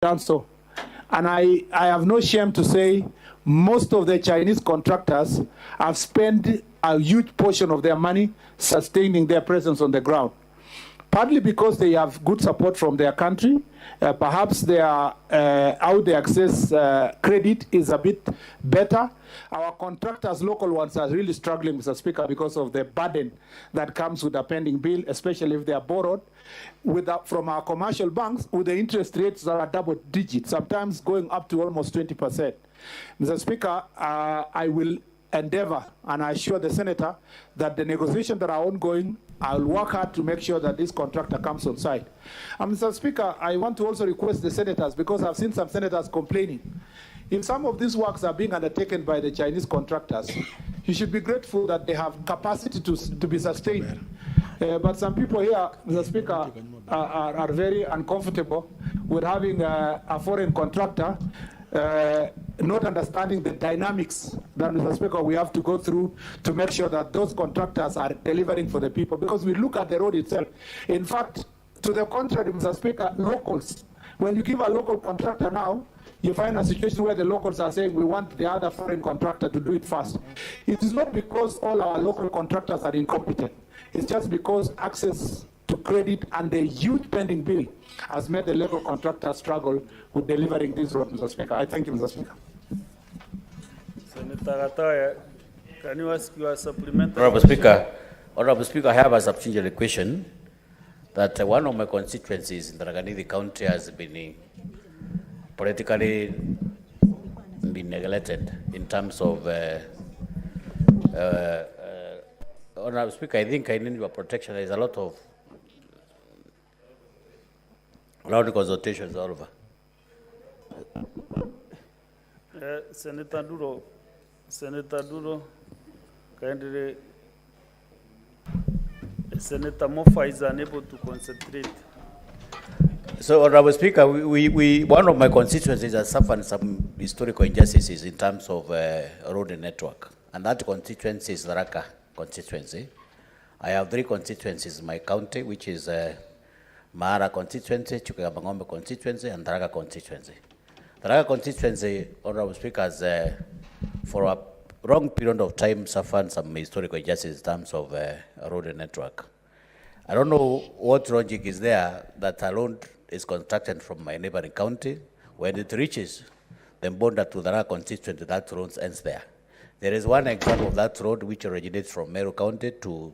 done so. And I have no shame to say most of the Chinese contractors have spent a huge portion of their money sustaining their presence on the ground. Partly because they have good support from their country, perhaps how they access credit is a bit better. Our contractors, local ones, are really struggling, Mr. Speaker, because of the burden that comes with a pending bill, especially if they are borrowed from our commercial banks, with the interest rates that are double digits, sometimes going up to almost 20%. Mr. Speaker, I will endeavor, and I assure the Senator that the negotiations that are ongoing, I'll work hard to make sure that this contractor comes on site. And Mr. Speaker, I want to also request the senators, because I've seen some senators complaining. If some of these works are being undertaken by the Chinese contractors, you should be grateful that they have capacity to be sustained. But some people here, Mr. Speaker, are very uncomfortable with having a foreign contractor not understanding the dynamics that, Mr. Speaker, we have to go through to make sure that those contractors are delivering for the people, because we look at the road itself. In fact, to the contrary, Mr. Speaker, locals, when you give a local contractor now, you find a situation where the locals are saying we want the other foreign contractor to do it first. It is not because all our local contractors are incompetent. It's just because access to credit and the huge pending bill has made the local contractors struggle with delivering this road, Mr. Speaker. I thank you, Mr. Speaker. Senator Gatoya, can you ask your supplementary? Honorable Speaker, I have a supplementary question that one of my constituencies in Tharaka County has been politically neglected in terms of Honorable Speaker, I think I need your protection. There is a lot of consultations all over. Senator Duro, kindly. Senator Mofa is unable to concentrate. So, Honorable Speaker, one of my constituencies has suffered some historical injustices in terms of road network, and that constituency is Tharaka constituency. I have 3 constituencies in my county, which is Mahara constituency, Chukagabangombe constituency, and Tharaka constituency. Tharaka constituency, Honorable Speaker, has for a long period of time suffered some historical injustices in terms of road network. I don't know what logic is there that a road is constructed from my neighboring county. When it reaches the border to the Tharaka constituency, that road ends there. There is one example of that road which originates from Meru County to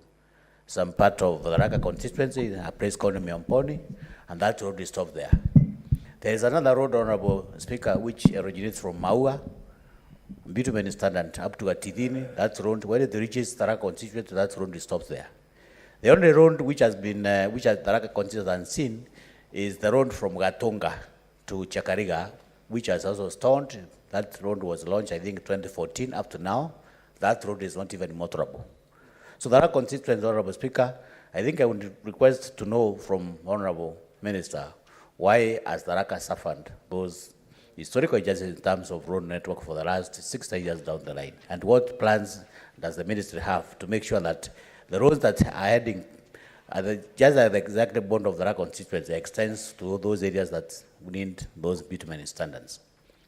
some part of the Tharaka constituency, a place called Miomponi, and that road is stopped there. There is another road, Honorable Speaker, which originates from Maua, bitumen standard, up to Atidini. That road, when it reaches Tharaka constituency, that road is stopped there. The only road which has been, which has Tharaka constituency unseen, is the road from Gatonga to Chakariga, which has also stopped. That road was launched, I think, 2014. Up to now, that road is not even motorable. So Tharaka constituency, Honorable Speaker, I think I would request to know from Honorable Minister, why has Tharaka suffered those historical injustices in terms of road network for the last 60 years down the line? And what plans does the ministry have to make sure that the roads that are heading just at the exact bond of the Tharaka constituency extends to those areas that need those bitumen standards?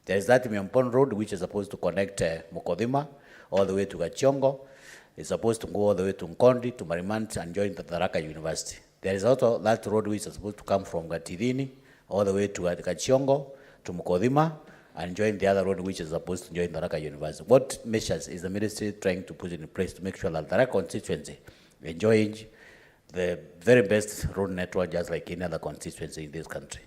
There is that Miompon Road, which is supposed to connect Mukodhima all the way to Gachiongo. It's supposed to go all the way to Nkondi, to Marimant, and join the Tharaka University. There is also that road which is supposed to come from Gatidini all the way to Gachiongo, to Mukodhima, and join the other road which is supposed to join the Tharaka University. What measures is the ministry trying to put in place to make sure that the Tharaka constituency enjoying the very best road network just like any other constituency in this country?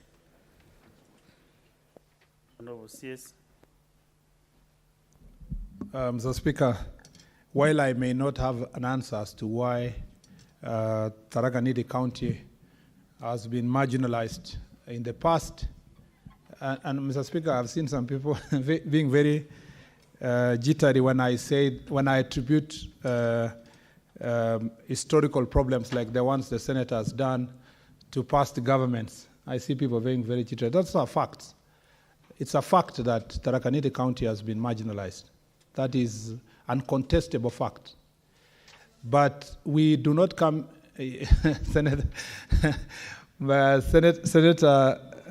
Mr. Speaker, while I may not have an answer as to why Tharaka County has been marginalized in the past, and Mr. Speaker, I've seen some people being very jittery when I attribute historical problems like the ones the Senate has done to past governments. I see people being very jittery. That's a fact. It's a fact that Tharaka County has been marginalized. That is uncontestable fact. But we do not come, Senator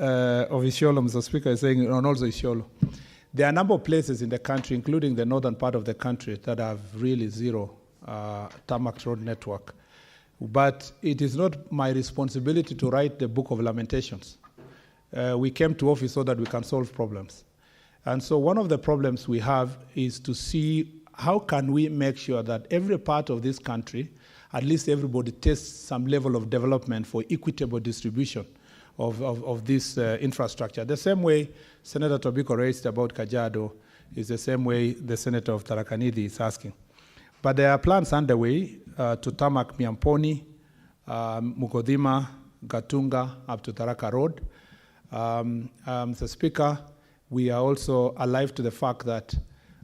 of Isiolo, Mr. Speaker, is saying, and also Isiolo, there are a number of places in the country, including the northern part of the country, that have really zero tarmac road network. But it is not my responsibility to write the book of lamentations. We came to office so that we can solve problems. And so one of the problems we have is to see how can we make sure that every part of this country, at least everybody tastes some level of development for equitable distribution of this infrastructure. The same way Senator Tobiko raised about Kajiado is the same way the Senator of Tharaka Nithi is asking. But there are plans underway to tarmac Miamponi, Mukodhima, Gatunga, up to Tharaka Road. Mr. Speaker, we are also alive to the fact that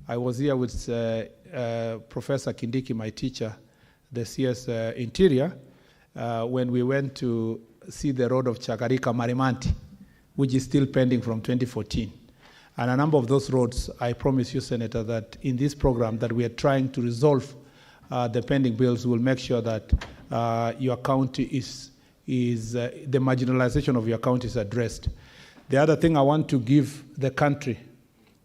I was here with Professor Kindiki, my teacher, the CS Interior, when we went to see the road of Chakarika Marimanti, which is still pending from 2014. And a number of those roads, I promise you, Senator, that in this program that we are trying to resolve the pending bills, will make sure that your county the marginalization of your county is addressed. The other thing I want to give the country,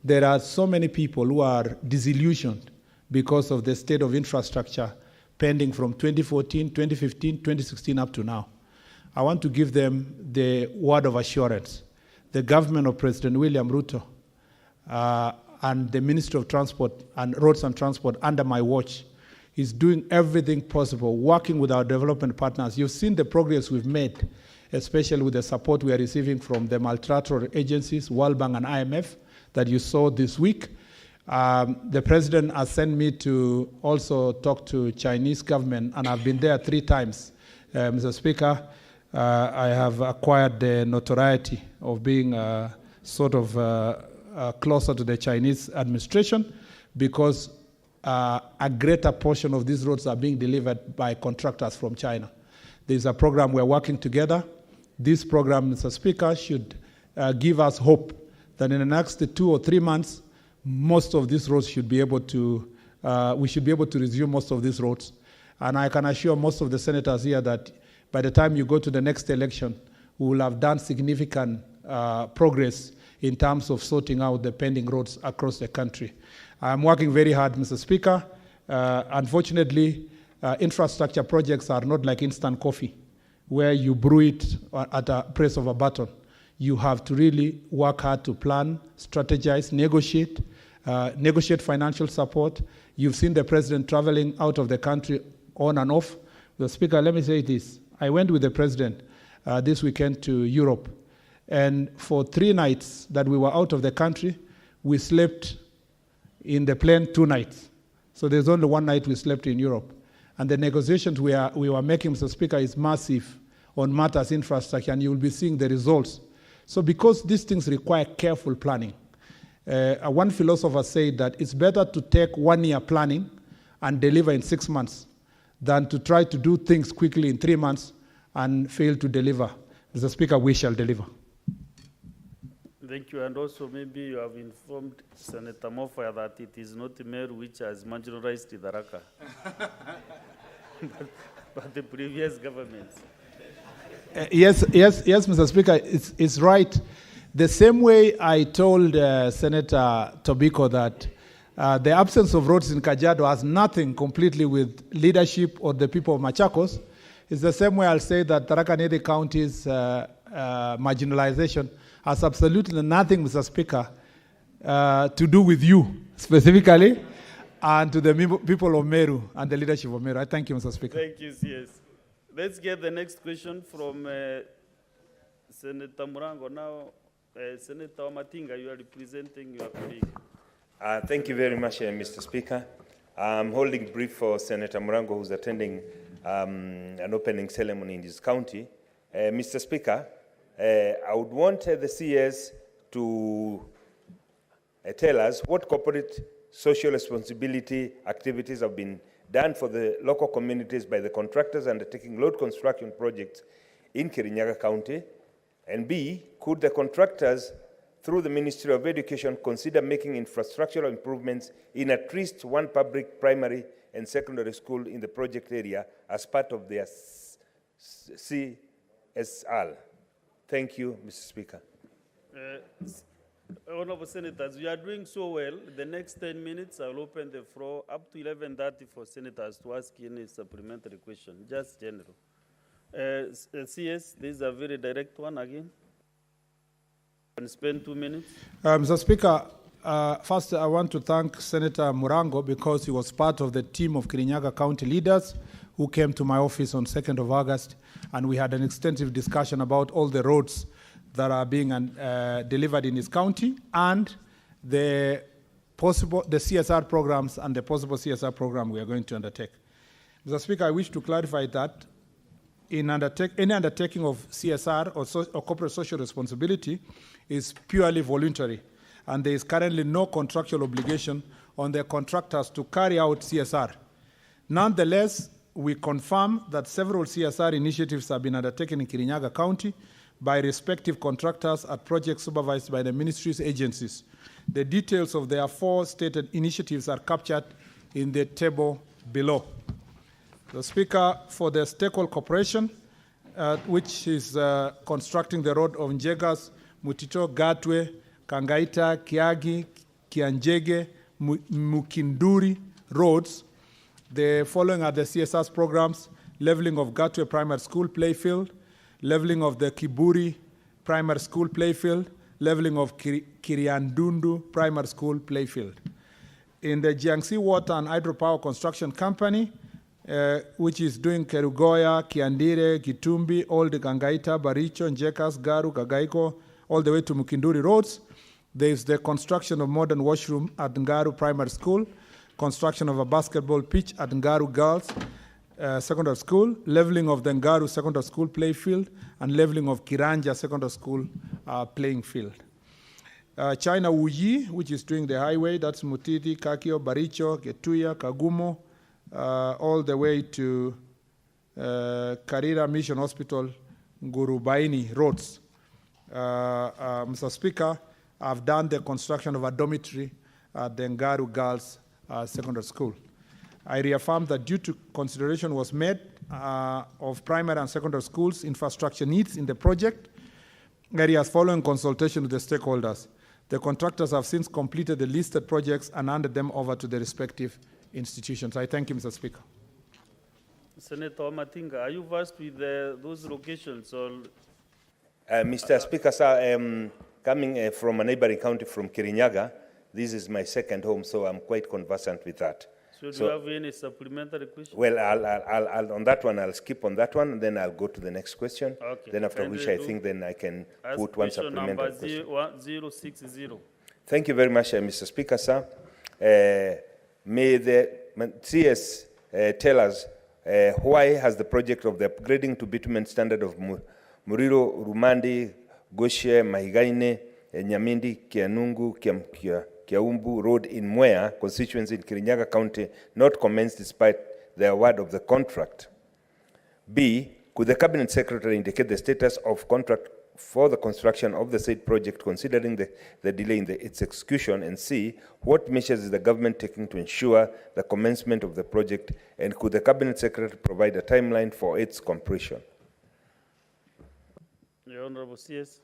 there are so many people who are disillusioned because of the state of infrastructure pending from 2014, 2015, 2016 up to now. I want to give them the word of assurance. The government of President William Ruto and the Ministry of Transport and Roads and Transport under my watch is doing everything possible, working with our development partners. You've seen the progress we've made, especially with the support we are receiving from the multilateral agencies, World Bank and IMF, that you saw this week. The president has sent me to also talk to Chinese government, and I've been there 3 times. Mr. Speaker, I have acquired the notoriety of being sort of closer to the Chinese administration because a greater portion of these roads are being delivered by contractors from China. There's a program we're working together. This program, Mr. Speaker, should give us hope that in the next 2 or 3 months, most of these roads should be able to, we should be able to resume most of these roads. And I can assure most of the senators here that by the time you go to the next election, we will have done significant progress in terms of sorting out the pending roads across the country. I'm working very hard, Mr. Speaker. Unfortunately, infrastructure projects are not like instant coffee, where you brew it at a press of a button. You have to really work hard to plan, strategize, negotiate financial support. You've seen the president traveling out of the country on and off. The Speaker, let me say this. I went with the president this weekend to Europe, and for 3 nights that we were out of the country, we slept in the plane 2 nights. So there's only 1 night we slept in Europe. And the negotiations we were making, Mr. Speaker, is massive on matters infrastructure, and you will be seeing the results. So because these things require careful planning, one philosopher said that it's better to take 1 year planning and deliver in 6 months than to try to do things quickly in 3 months and fail to deliver. Mr. Speaker, we shall deliver. Thank you. And also maybe you have informed Senator Mofaya that it is not Meru which has marginalized Tharaka, but the previous governments. Yes, Mr. Speaker, it's right. The same way I told Senator Tobiko that the absence of roads in Kajiado has nothing completely with leadership or the people of Machakos. It's the same way I'll say that Tharaka Nithi County's marginalization has absolutely nothing, Mr. Speaker, to do with you specifically and to the people of Meru and the leadership of Meru. I thank you, Mr. Speaker. Thank you, CS. Let's get the next question from Senator Murango. Now, Senator Matinga, you are representing your colleague. Thank you very much, Mr. Speaker. I'm holding brief for Senator Murango, who's attending an opening ceremony in his county. Mr. Speaker, I would want the CS to tell us what corporate social responsibility activities have been done for the local communities by the contractors undertaking road construction projects in Kirinyaga County, and B, could the contractors, through the Ministry of Education, consider making infrastructural improvements in at least 1 public primary and secondary school in the project area as part of their CSR? Thank you, Mr. Speaker. Honorable Senators, you are doing so well. The next 10 minutes, I'll open the floor up to 11:30 for senators to ask any supplementary question, just general. CS, this is a very direct one again. And spend 2 minutes. Mr. Speaker, first I want to thank Senator Murango because he was part of the team of Kirinyaga County leaders who came to my office on 2nd of August, and we had an extensive discussion about all the roads that are being delivered in his county and the CSR programs and the possible CSR program we are going to undertake. Mr. Speaker, I wish to clarify that in any undertaking of CSR or corporate social responsibility is purely voluntary, and there is currently no contractual obligation on the contractors to carry out CSR. Nonetheless, we confirm that several CSR initiatives have been undertaken in Kirinyaga County by respective contractors at projects supervised by the ministry's agencies. The details of their 4 stated initiatives are captured in the table below. The Speaker, for the Stakeholder Corporation, which is constructing the road of Njegas, Mutito, Gatwe, Kangaita, Kiagi, Kianjege, Mukinduri roads, the following are the CSR programs: leveling of Gatwe Primary School playfield, leveling of the Kiburi Primary School playfield, leveling of Kiriandundu Primary School playfield. In the Jiangxi Water and Hydropower Construction Company, which is doing Kerugoya, Kiandire, Kitumbi, all the Kangaita, Baricho, Njekas, Garu, Kagaiko, all the way to Mukinduri roads. There is the construction of modern washroom at Ngaru Primary School, construction of a basketball pitch at Ngaru Girls Secondary School, leveling of the Ngaru Secondary School playfield, and leveling of Kiranja Secondary School playing field. China Wuyi, which is doing the highway, that's Mutiti, Kakio, Baricho, Getuya, Kagumo, all the way to Karira Mission Hospital, Ngurubaini roads. Mr. Speaker, I've done the construction of a dormitory at the Ngaru Girls Secondary School. I reaffirm that due to consideration was made of primary and secondary schools infrastructure needs in the project areas following consultation with the stakeholders. The contractors have since completed the listed projects and handed them over to the respective institutions. I thank you, Mr. Speaker. Senator Matinga, are you versed with those locations? Or Mr. Speaker, sir, coming from a neighboring county from Kirinyaga, this is my second home, so I'm quite conversant with that. So do you have any supplementary question? Well, I'll on that one, I'll skip on that one, and then I'll go to the next question. Okay. Then after which I think then I can put one supplementary question. Number 060. Thank you very much, Mr. Speaker, sir. May the CS tell us why has the project of the upgrading to bitumen standard of Muriro, Rumandi, Goshe, Mahigaine, Nyamindi, Kianungu, Kiaumbu Road in Mwea constituency in Kirinyaga County not commenced despite the award of the contract? B, could the Cabinet Secretary indicate the status of contract for the construction of the said project considering the delay in its execution? And C, what measures is the government taking to ensure the commencement of the project, and could the Cabinet Secretary provide a timeline for its completion? The Honorable CS.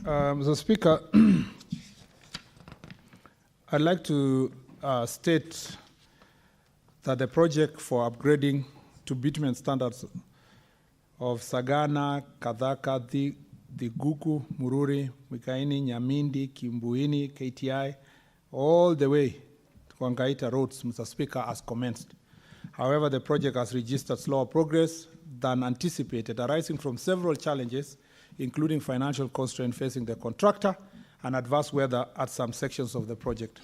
Mr. Speaker, I'd like to state that the project for upgrading to bitumen standards of Sagana, Kadhaka, Diguku, Mururi, Mikaini, Nyamindi, Kimbuini, KTI, all the way to Kwangaita roads, Mr. Speaker, has commenced. However, the project has registered slower progress than anticipated, arising from several challenges, including financial constraints facing the contractor and adverse weather at some sections of the project.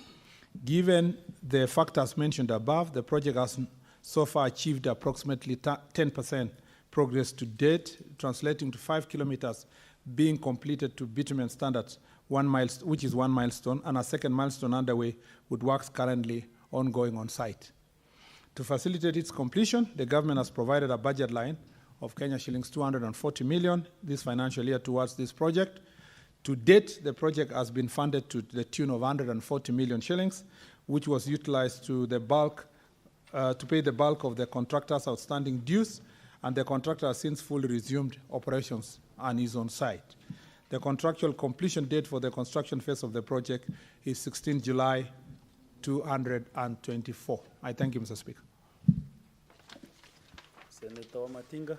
Given the factors mentioned above, the project has so far achieved approximately 10% progress to date, translating to 5 kilometers being completed to bitumen standards, which is one milestone, and a second milestone underway with works currently ongoing on site. To facilitate its completion, the government has provided a budget line of Kenya shillings 240 million this financial year towards this project. To date, the project has been funded to the tune of 140 million shillings, which was utilized to pay the bulk of the contractor's outstanding dues and the contractor has since fully resumed operations and is on site. The contractual completion date for the construction phase of the project is 16 July 224. I thank you, Mr. Speaker. Senator Wamatinga.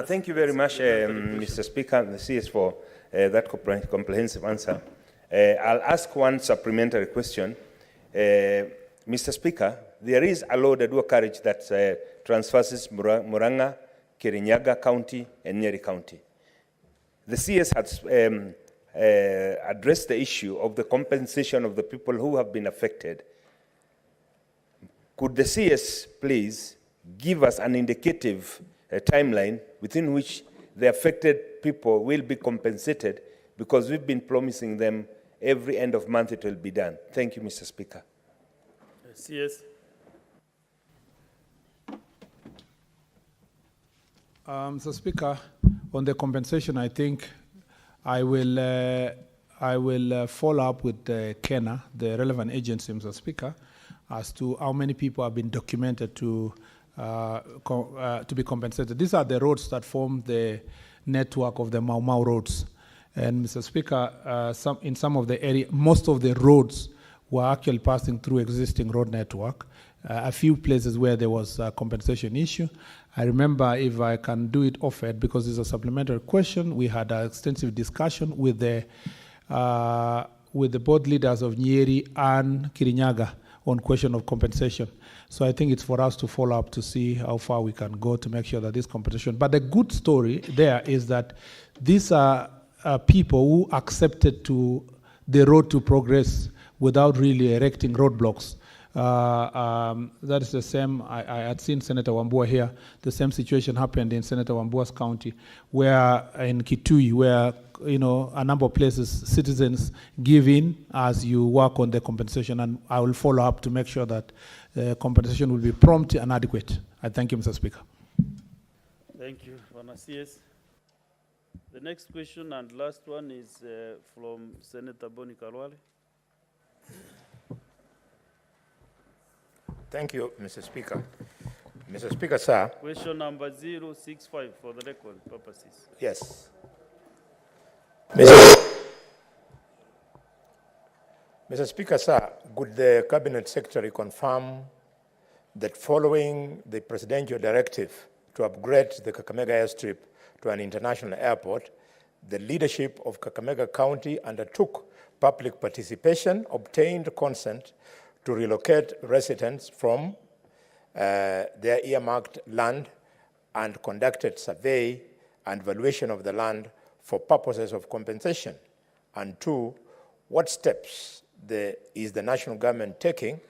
Thank you very much, Mr. Speaker and the CS for that comprehensive answer. I'll ask one supplementary question. Mr. Speaker, there is a law that will carriage that transverses Muranga, Kirinyaga County, and Nyeri County. The CS has addressed the issue of the compensation of the people who have been affected. Could the CS please give us an indicative timeline within which the affected people will be compensated, because we've been promising them every end of month it will be done. Thank you, Mr. Speaker. CS. Mr. Speaker, on the compensation, I think I will follow up with KENA, the relevant agency, Mr. Speaker, as to how many people have been documented to be compensated. These are the roads that form the network of the Mau Mau roads. And Mr. Speaker, in some of the area, most of the roads were actually passing through existing road network. A few places where there was a compensation issue. I remember, if I can do it offered, because it's a supplementary question, we had an extensive discussion with the board leaders of Nyeri and Kirinyaga on question of compensation. So I think it's for us to follow up to see how far we can go to make sure that this compensation. But the good story there is that these are people who accepted to the road to progress without really erecting roadblocks. That is the same. I had seen Senator Wambua here. The same situation happened in Senator Wambua's county, where in Kitui, where a number of places citizens give in as you work on the compensation, and I will follow up to make sure that compensation will be prompt and adequate. I thank you, Mr. Speaker. Thank you, Honour CS. The next question and last one is from Senator Boni Kalwale. Thank you, Mr. Speaker. Mr. Speaker, sir. Question number 065 for the record purposes. Yes. Mr. Speaker, sir, could the Cabinet Secretary confirm that following the presidential directive to upgrade the Kakamega airstrip to an international airport, the leadership of Kakamega County undertook public participation, obtained consent to relocate residents from their earmarked land, and conducted survey and valuation of the land for purposes of compensation? And two, what steps is the national government taking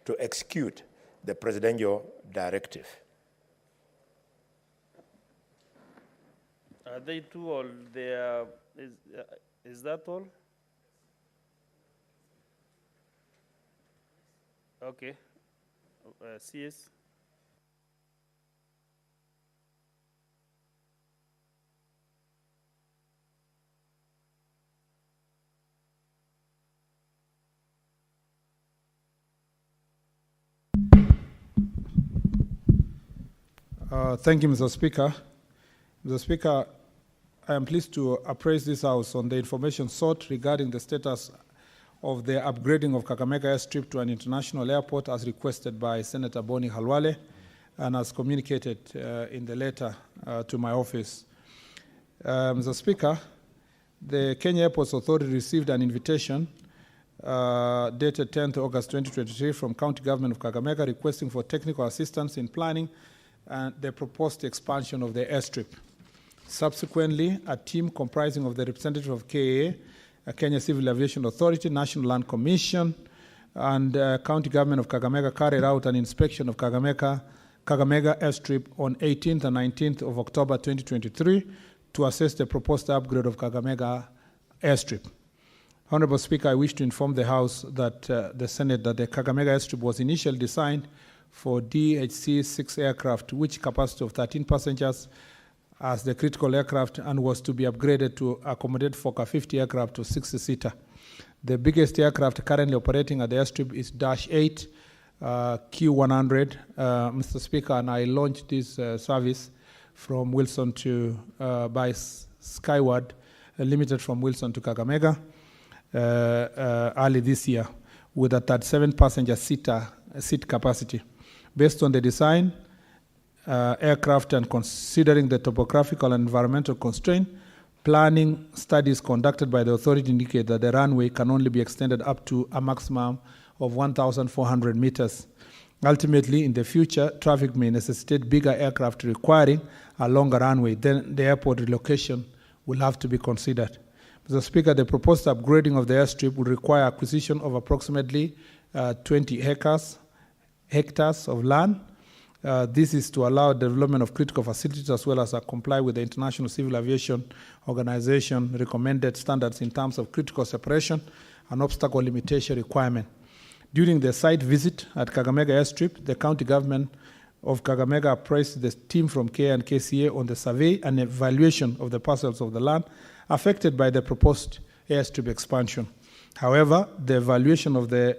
to execute the presidential directive? Are they two all there? Is that all? Okay. CS. Thank you, Mr. Speaker. Mr. Speaker, I am pleased to appraise this House on the information sought regarding the status of the upgrading of Kakamega airstrip to an international airport as requested by Senator Boni Kalwale and as communicated in the letter to my office. Mr. Speaker, the Kenya Airports Authority received an invitation dated 10th August 2023 from County Government of Kakamega requesting for technical assistance in planning and the proposed expansion of the airstrip. Subsequently, a team comprising of the representative of KAA, Kenya Civil Aviation Authority, National Land Commission, and County Government of Kakamega carried out an inspection of Kakamega airstrip on 18th and 19th of October 2023 to assess the proposed upgrade of Kakamega airstrip. Honorable Speaker, I wish to inform the House that the Senate that the Kakamega airstrip was initially designed for DHC-6 aircraft, which capacity of 13 passengers as the critical aircraft, and was to be upgraded to accommodate Fokker 50 aircraft to 60-seater. The biggest aircraft currently operating at the airstrip is Dash 8, Q100, Mr. Speaker, and I launched this service from Wilson to by Skyward Limited from Wilson to Kakamega early this year with a 37 passenger seat capacity. Based on the design, aircraft, and considering the topographical and environmental constraint, planning studies conducted by the authority indicate that the runway can only be extended up to a maximum of 1,400 meters. Ultimately, in the future, traffic may necessitate bigger aircraft requiring a longer runway. Then the airport relocation will have to be considered. Mr. Speaker, the proposed upgrading of the airstrip will require acquisition of approximately 20 hectares of land. This is to allow development of critical facilities as well as comply with the International Civil Aviation Organization recommended standards in terms of critical separation and obstacle limitation requirement. During the site visit at Kakamega Airstrip, the county government of Kakamega appraised the team from KA and KCA on the survey and evaluation of the parcels of the land affected by the proposed airstrip expansion. However, the evaluation of the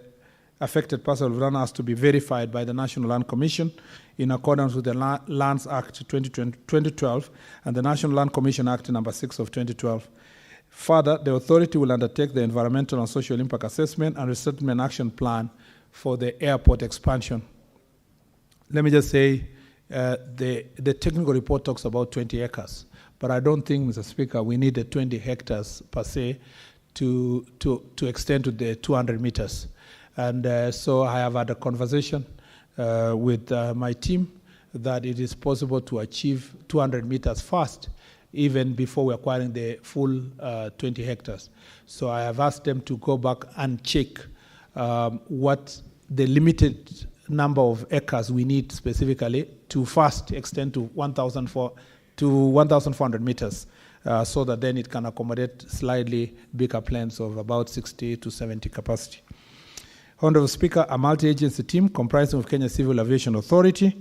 affected parcel of land has to be verified by the National Land Commission in accordance with the Lands Act 2012 and the National Land Commission Act number 6 of 2012. Further, the authority will undertake the environmental and social impact assessment and resettlement action plan for the airport expansion. Let me just say, the technical report talks about 20 acres, but I don't think, Mr. Speaker, we need the 20 hectares per se to extend to the 200 meters. And so I have had a conversation with my team that it is possible to achieve 200 meters fast, even before we're acquiring the full 20 hectares. So I have asked them to go back and check what the limited number of acres we need specifically to fast extend to 1,400 meters, so that then it can accommodate slightly bigger planes of about 60 to 70 capacity. Honorable Speaker, a multi-agency team comprising of Kenya Civil Aviation Authority,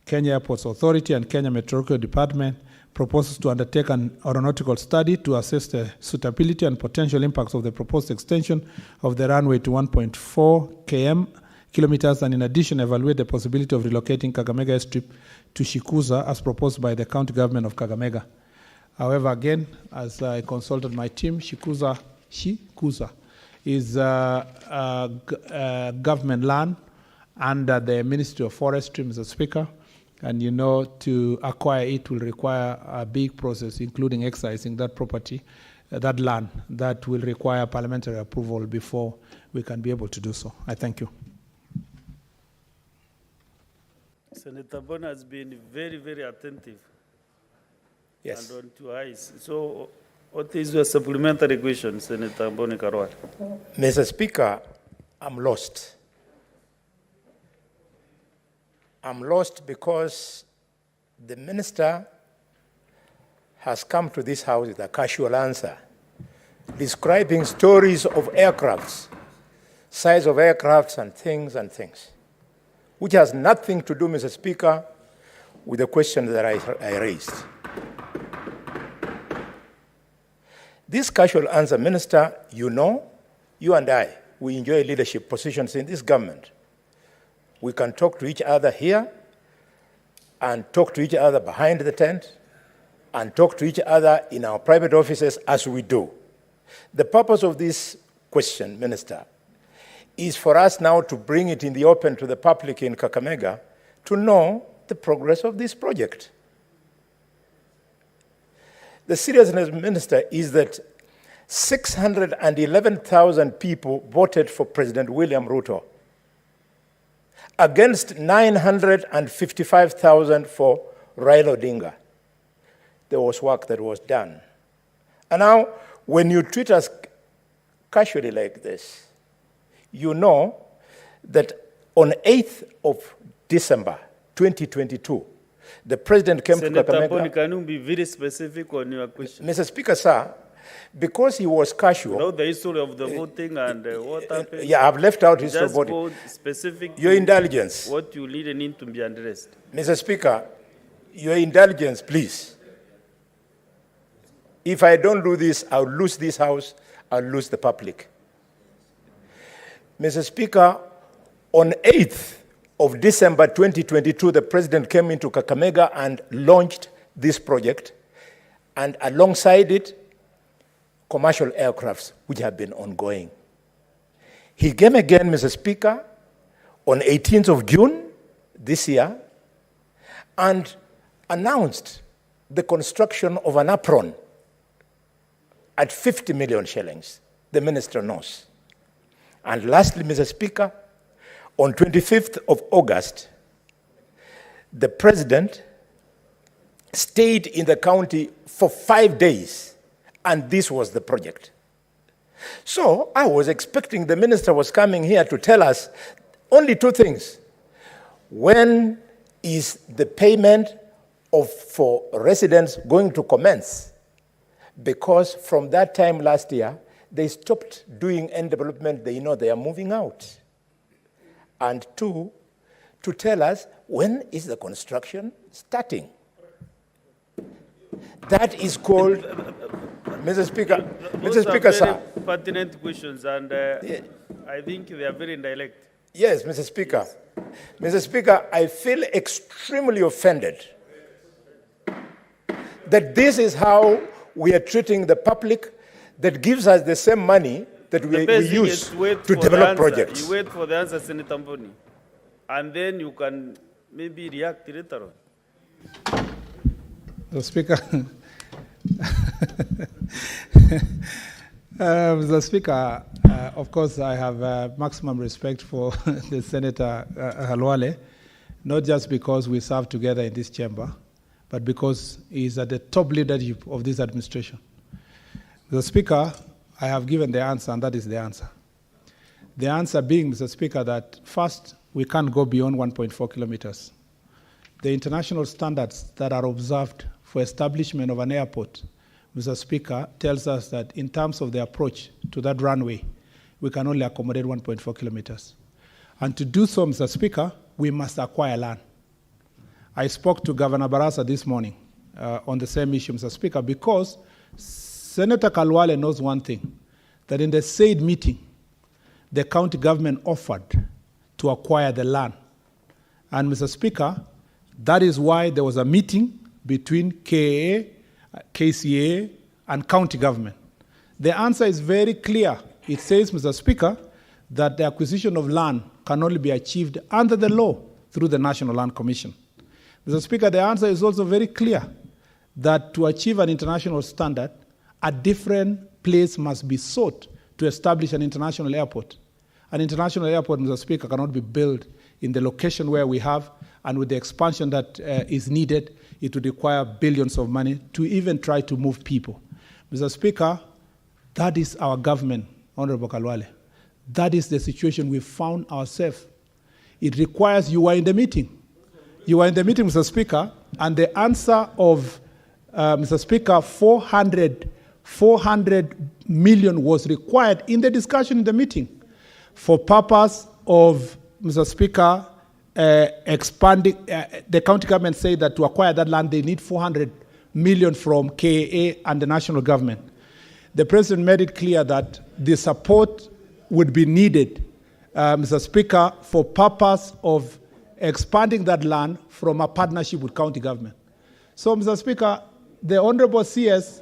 Kenya Airports Authority, and Kenya Meteorological Department proposes to undertake an aeronautical study to assess the suitability and potential impacts of the proposed extension of the runway to 1.4 kilometers, and in addition evaluate the possibility of relocating Kakamega Airstrip to Shikuza as proposed by the county government of Kakamega. However, again, as I consulted my team, Shikuza is government land under the Ministry of Forestry, Mr. Speaker. And you know, to acquire it will require a big process, including excising that property, that land, that will require parliamentary approval before we can be able to do so. I thank you. Senator Bona has been very, very attentive. Yes. And on two eyes. So, what is your supplementary question, Senator Boni Karwat? Mr. Speaker, I'm lost. I'm lost because the minister has come to this house with a casual answer, describing stories of aircrafts, size of aircrafts and things, which has nothing to do, Mr. Speaker, with the question that I raised. This casual answer, Minister, you know, you and I, we enjoy leadership positions in this government. We can talk to each other here and talk to each other behind the tent and talk to each other in our private offices as we do. The purpose of this question, Minister, is for us now to bring it in the open to the public in Kakamega to know the progress of this project. The seriousness, Minister, is that 611,000 people voted for President William Ruto against 955,000 for Raila Odinga. There was work that was done. And now, when you treat us casually like this, you know that on 8th of December 2022, the president came Senator to Kakamega. Boni, can you be very specific on your question? Mr. Speaker, sir, because he was casual. Know the history of the voting and what happened? Yeah, I've left out history of Just voting. go specific. Your indulgence. What you need to be addressed. Mr. Speaker, your indulgence, please. If I don't do this, I'll lose this house, I'll lose the public. Mr. Speaker, on 8th of December 2022, the president came into Kakamega and launched this project, and alongside it, commercial aircrafts, which have been ongoing. He came again, Mr. Speaker, on 18th of June this year, and announced the construction of an apron at 50 million shillings. The minister knows. And lastly, Mr. Speaker, on 25th of August, the president stayed in the county for 5 days, and this was the project. So I was expecting the minister was coming here to tell us only two things. When is the payment for residents going to commence? Because from that time last year, they stopped doing any development. They know they are moving out. And two, to tell us when is the construction starting. That is called, Mr. Speaker, Mr. Speaker, sir. Pertinent questions, and I think they are very indirect. Yes, Mr. Speaker. Mr. Speaker, I feel extremely offended that this is how we are treating the public that gives us the same money that we use to develop projects. You wait for the answer, Senator Mboni, and then you can maybe react later on. The Speaker, Mr. Speaker, of course, I have maximum respect for the Senator Halwale, not just because we serve together in this chamber, but because he is at the top leadership of this administration. Mr. Speaker, I have given the answer, and that is the answer. The answer being, Mr. Speaker, that first, we can't go beyond 1.4 kilometers. The international standards that are observed for establishment of an airport, Mr. Speaker, tells us that in terms of the approach to that runway, we can only accommodate 1.4 kilometers. And to do so, Mr. Speaker, we must acquire land. I spoke to Governor Barasa this morning on the same issue, Mr. Speaker, because Senator Kalwale knows one thing, that in the said meeting, the county government offered to acquire the land. And Mr. Speaker, that is why there was a meeting between KAA, KCA, and county government. The answer is very clear. It says, Mr. Speaker, that the acquisition of land can only be achieved under the law through the National Land Commission. Mr. Speaker, the answer is also very clear, that to achieve an international standard, a different place must be sought to establish an international airport. An international airport, Mr. Speaker, cannot be built in the location where we have, and with the expansion that is needed, it would require billions of money to even try to move people. Mr. Speaker, that is our government, Honorable Kalwale. That is the situation we found ourselves. It requires, you were in the meeting. You were in the meeting, Mr. Speaker, and the answer of, Mr. Speaker, 400 million was required in the discussion in the meeting for purpose of, Mr. Speaker, expanding. The county government said that to acquire that land, they need 400 million from KAA and the national government. The president made it clear that the support would be needed, Mr. Speaker, for purpose of expanding that land from a partnership with county government. So, Mr. Speaker, the Honorable CS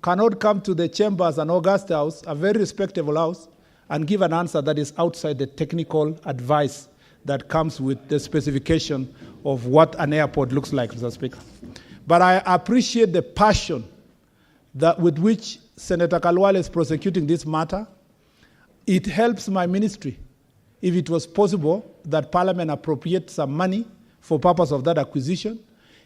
cannot come to the chambers and August House, a very respectable house, and give an answer that is outside the technical advice that comes with the specification of what an airport looks like, Mr. Speaker. But I appreciate the passion that with which Senator Kalwale is prosecuting this matter. It helps my ministry, if it was possible, that Parliament appropriate some money for purpose of that acquisition.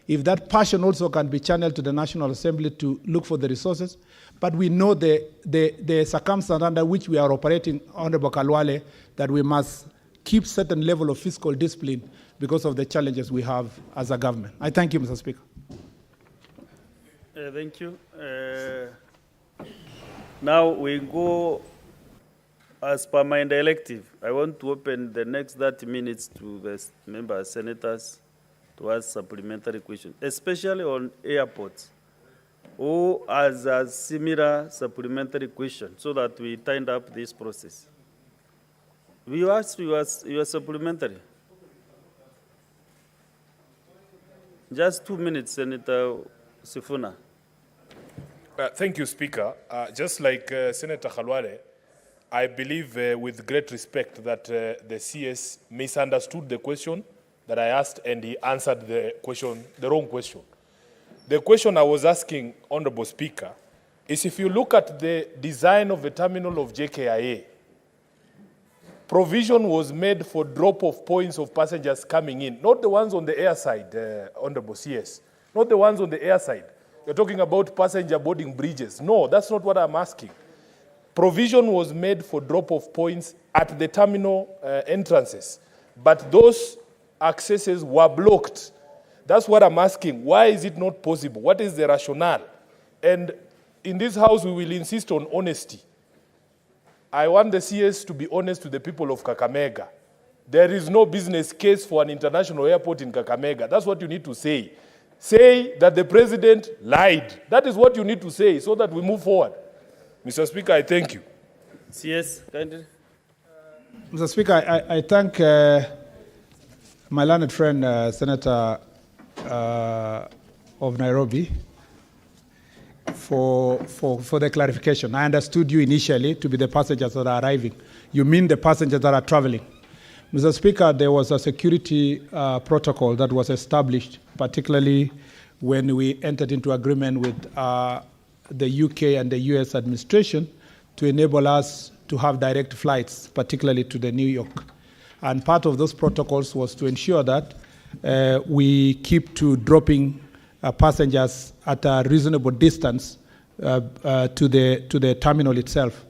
If that passion also can be channeled to the National Assembly to look for the resources. But we know the circumstance under which we are operating, Honorable Kalwale, that we must keep certain level of fiscal discipline because of the challenges we have as a government. I thank you, Mr. Speaker. Thank you. Now we go, as per my directive, I want to open the next 30 minutes to the members, senators, to ask supplementary questions, especially on airports, or as a similar supplementary question, so that we tighten up this process. We ask you as your supplementary. Just 2 minutes, Senator Sifuna. Thank you, Speaker. Just like Senator Khalwale, I believe with great respect that the CS misunderstood the question that I asked and he answered the wrong question. The question I was asking, Honorable Speaker, is if you look at the design of the terminal of JKIA, provision was made for drop-off points of passengers coming in, not the ones on the air side, Honorable CS, not the ones on the air side. You're talking about passenger boarding bridges. No, that's not what I'm asking. Provision was made for drop-off points at the terminal entrances, but those accesses were blocked. That's what I'm asking. Why is it not possible? What is the rationale? And in this house, we will insist on honesty. I want the CS to be honest to the people of Kakamega. There is no business case for an international airport in Kakamega. That's what you need to say. Say that the president lied. That is what you need to say so that we move forward. Mr. Speaker, I thank you. CS, kindly. Mr. Speaker, I thank my learned friend, Senator of Nairobi, for the clarification. I understood you initially to be the passengers that are arriving. You mean the passengers that are traveling. Mr. Speaker, there was a security protocol that was established, particularly when we entered into agreement with the UK and the US administration to enable us to have direct flights, particularly to the New York. And part of those protocols was to ensure that we keep to dropping passengers at a reasonable distance to the terminal itself.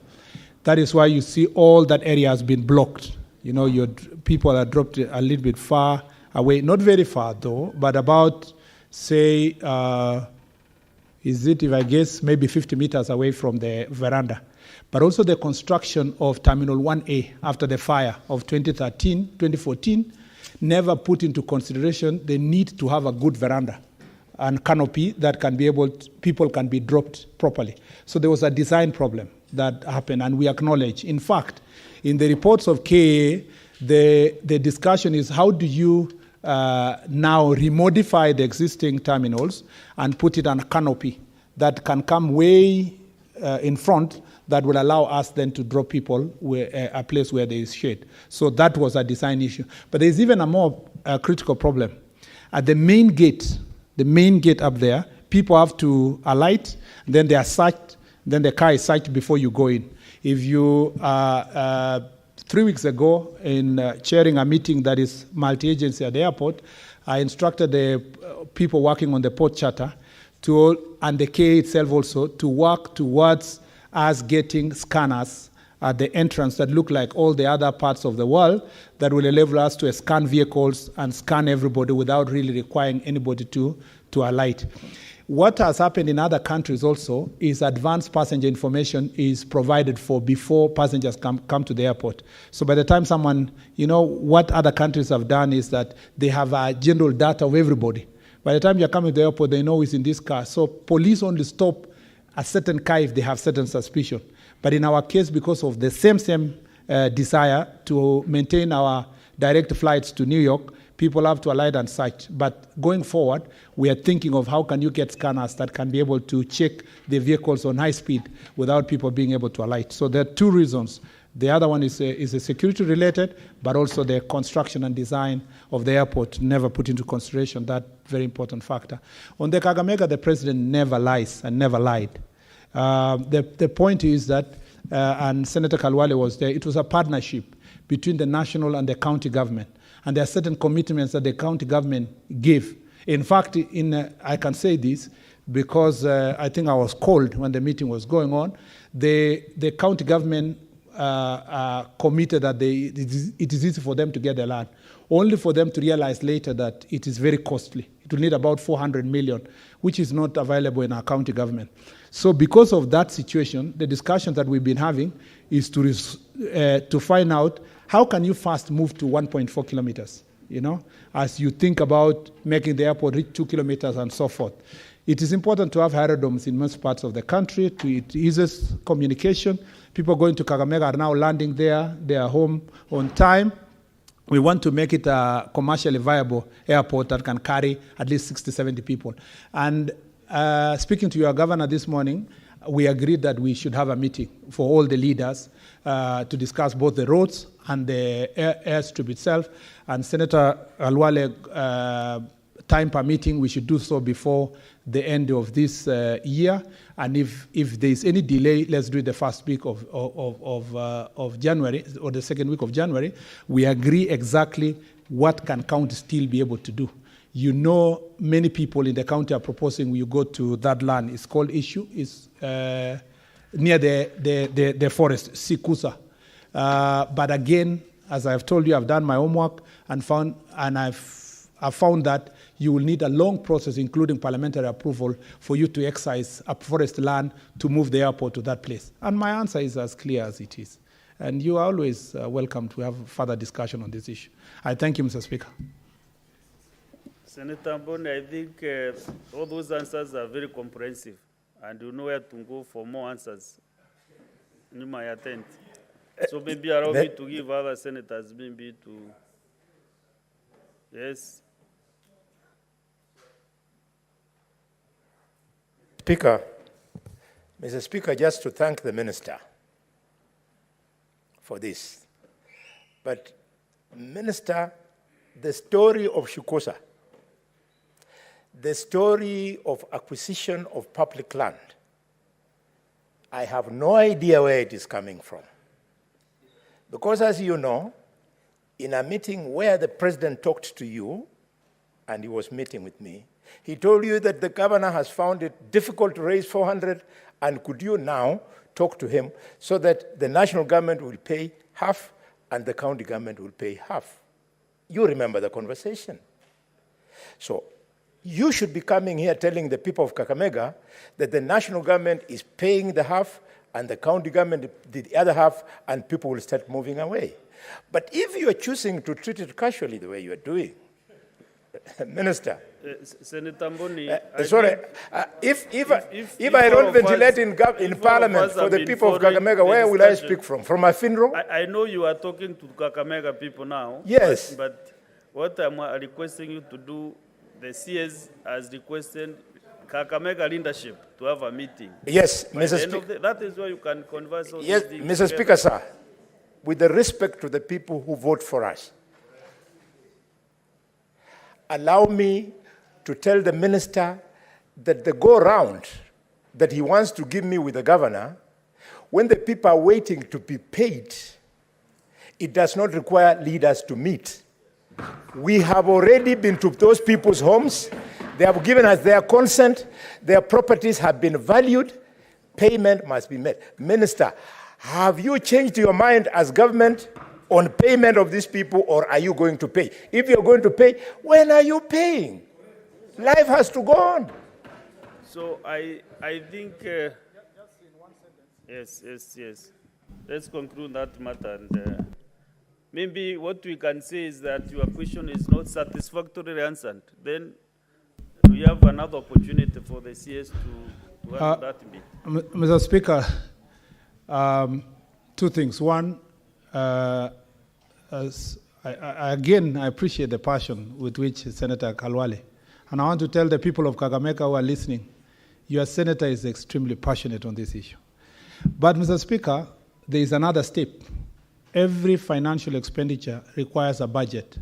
That is why you see all that area has been blocked. You know, people are dropped a little bit far away, not very far though, but about, say, is it, if I guess, maybe 50 meters away from the veranda. But also the construction of Terminal 1A after the fire of 2014, never put into consideration the need to have a good veranda and canopy that can be people can be dropped properly. So there was a design problem that happened, and we acknowledge. In fact, in the reports of KA, the discussion is how do you now remodify the existing terminals and put it on a canopy that can come way in front that will allow us then to drop people a place where there is shade. So that was a design issue. But there's even a more critical problem. At the main gate up there, people have to alight, then they are searched, then the car is searched before you go in. If you 3 weeks ago, in chairing a meeting that is multi-agency at the airport, I instructed the people working on the port charter and the KA itself also to work towards us getting scanners at the entrance that look like all the other parts of the world that will enable us to scan vehicles and scan everybody without really requiring anybody to alight. What has happened in other countries also is advanced passenger information is provided for before passengers come to the airport. So by the time someone, what other countries have done is that they have a general data of everybody. By the time you're coming to the airport, they know it's in this car. So police only stop a certain car if they have certain suspicion. But in our case, because of the same desire to maintain our direct flights to New York, people have to alight and search. But going forward, we are thinking of how can you get scanners that can be able to check the vehicles on high speed without people being able to alight. So there are two reasons. The other one is a security related, but also the construction and design of the airport never put into consideration that very important factor. On the Kakamega, the president never lies and never lied. The point is that, and Senator Khalwale was there, it was a partnership between the national and the county government. And there are certain commitments that the county government gave. In fact, I can say this because I think I was called when the meeting was going on. The county government committed that it is easy for them to get the land, only for them to realize later that it is very costly. It will need about 400 million, which is not available in our county government. So because of that situation, the discussion that we've been having is to find out how can you fast move to 1.4 kilometers, as you think about making the airport reach 2 kilometers and so forth. It is important to have aerodromes in most parts of the country. It eases communication. People going to Kakamega are now landing there. They are home on time. We want to make it a commercially viable airport that can carry at least 60, 70 people. And speaking to your governor this morning, we agreed that we should have a meeting for all the leaders to discuss both the roads and the airstrip itself. And Senator Kalwale, time permitting, we should do so before the end of this year. And if there is any delay, let's do it the first week of January or the second week of January. We agree exactly what can county still be able to do. You know, many people in the county are proposing you go to that land. It's called Issue. It's near the forest, Sikusa. But again, as I've told you, I've done my homework and I've found that you will need a long process, including parliamentary approval, for you to excise a forest land to move the airport to that place. And my answer is as clear as it is. And you are always welcome to have further discussion on this issue. I thank you, Mr. Speaker. Senator Mboni, I think all those answers are very comprehensive, and you know where to go for more answers. You might attend. So maybe allow me to give other senators maybe to... Yes. Speaker, Mr. Speaker, just to thank the minister for this. But, Minister, the story of Shukosa, the story of acquisition of public land, I have no idea where it is coming from. Because as you know, in a meeting where the president talked to you, and he was meeting with me, he told you that the governor has found it difficult to raise 400, and could you now talk to him so that the national government will pay half and the county government will pay half. You remember the conversation. So you should be coming here telling the people of Kakamega that the national government is paying the half and the county government did the other half, and people will start moving away. But if you are choosing to treat it casually the way you are doing, Minister, Senator Mboni, sorry, if I don't ventilate in Parliament for the people of Kakamega, where will I speak from? From my funeral? I know you are talking to Kakamega people now. Yes. But what I'm requesting you to do, the CS has requested Kakamega leadership to have a meeting. Yes, Mr. Speaker. That is where you can converse on yes, these Mr. Speaker, sir, with the respect to the people who vote for us, allow me to tell the minister that the go-round that he wants to give me with the governor, when the people are waiting to be paid, it does not require leaders to meet. We have already been to those people's homes. They have given us their consent. Their properties have been valued. Payment must be made. Minister, have you changed your mind as government on payment of these people, or are you going to pay? If you're going to pay, when are you paying? Life has to go on. So I think, yes. Let's conclude that matter. And maybe what we can say is that your question is not satisfactorily answered. Then we have another opportunity for the CS to answer that bit. Mr. Speaker, two things. One, again, I appreciate the passion with which Senator Kalwale, and I want to tell the people of Kakamega who are listening, your senator is extremely passionate on this issue. But, Mr. Speaker, there is another step. Every financial expenditure requires a budget.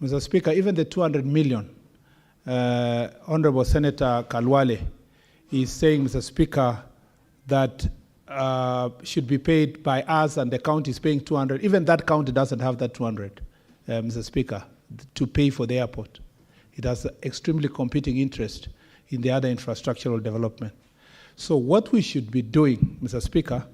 Mr. Speaker, even the 200 million, Honorable Senator Kalwale is saying, Mr. Speaker, that should be paid by us and the county is paying 200. Even that county doesn't have that 200, Mr. Speaker, to pay for the airport. It has extremely competing interest in the other infrastructural development. So what we should be doing, Mr. Speaker,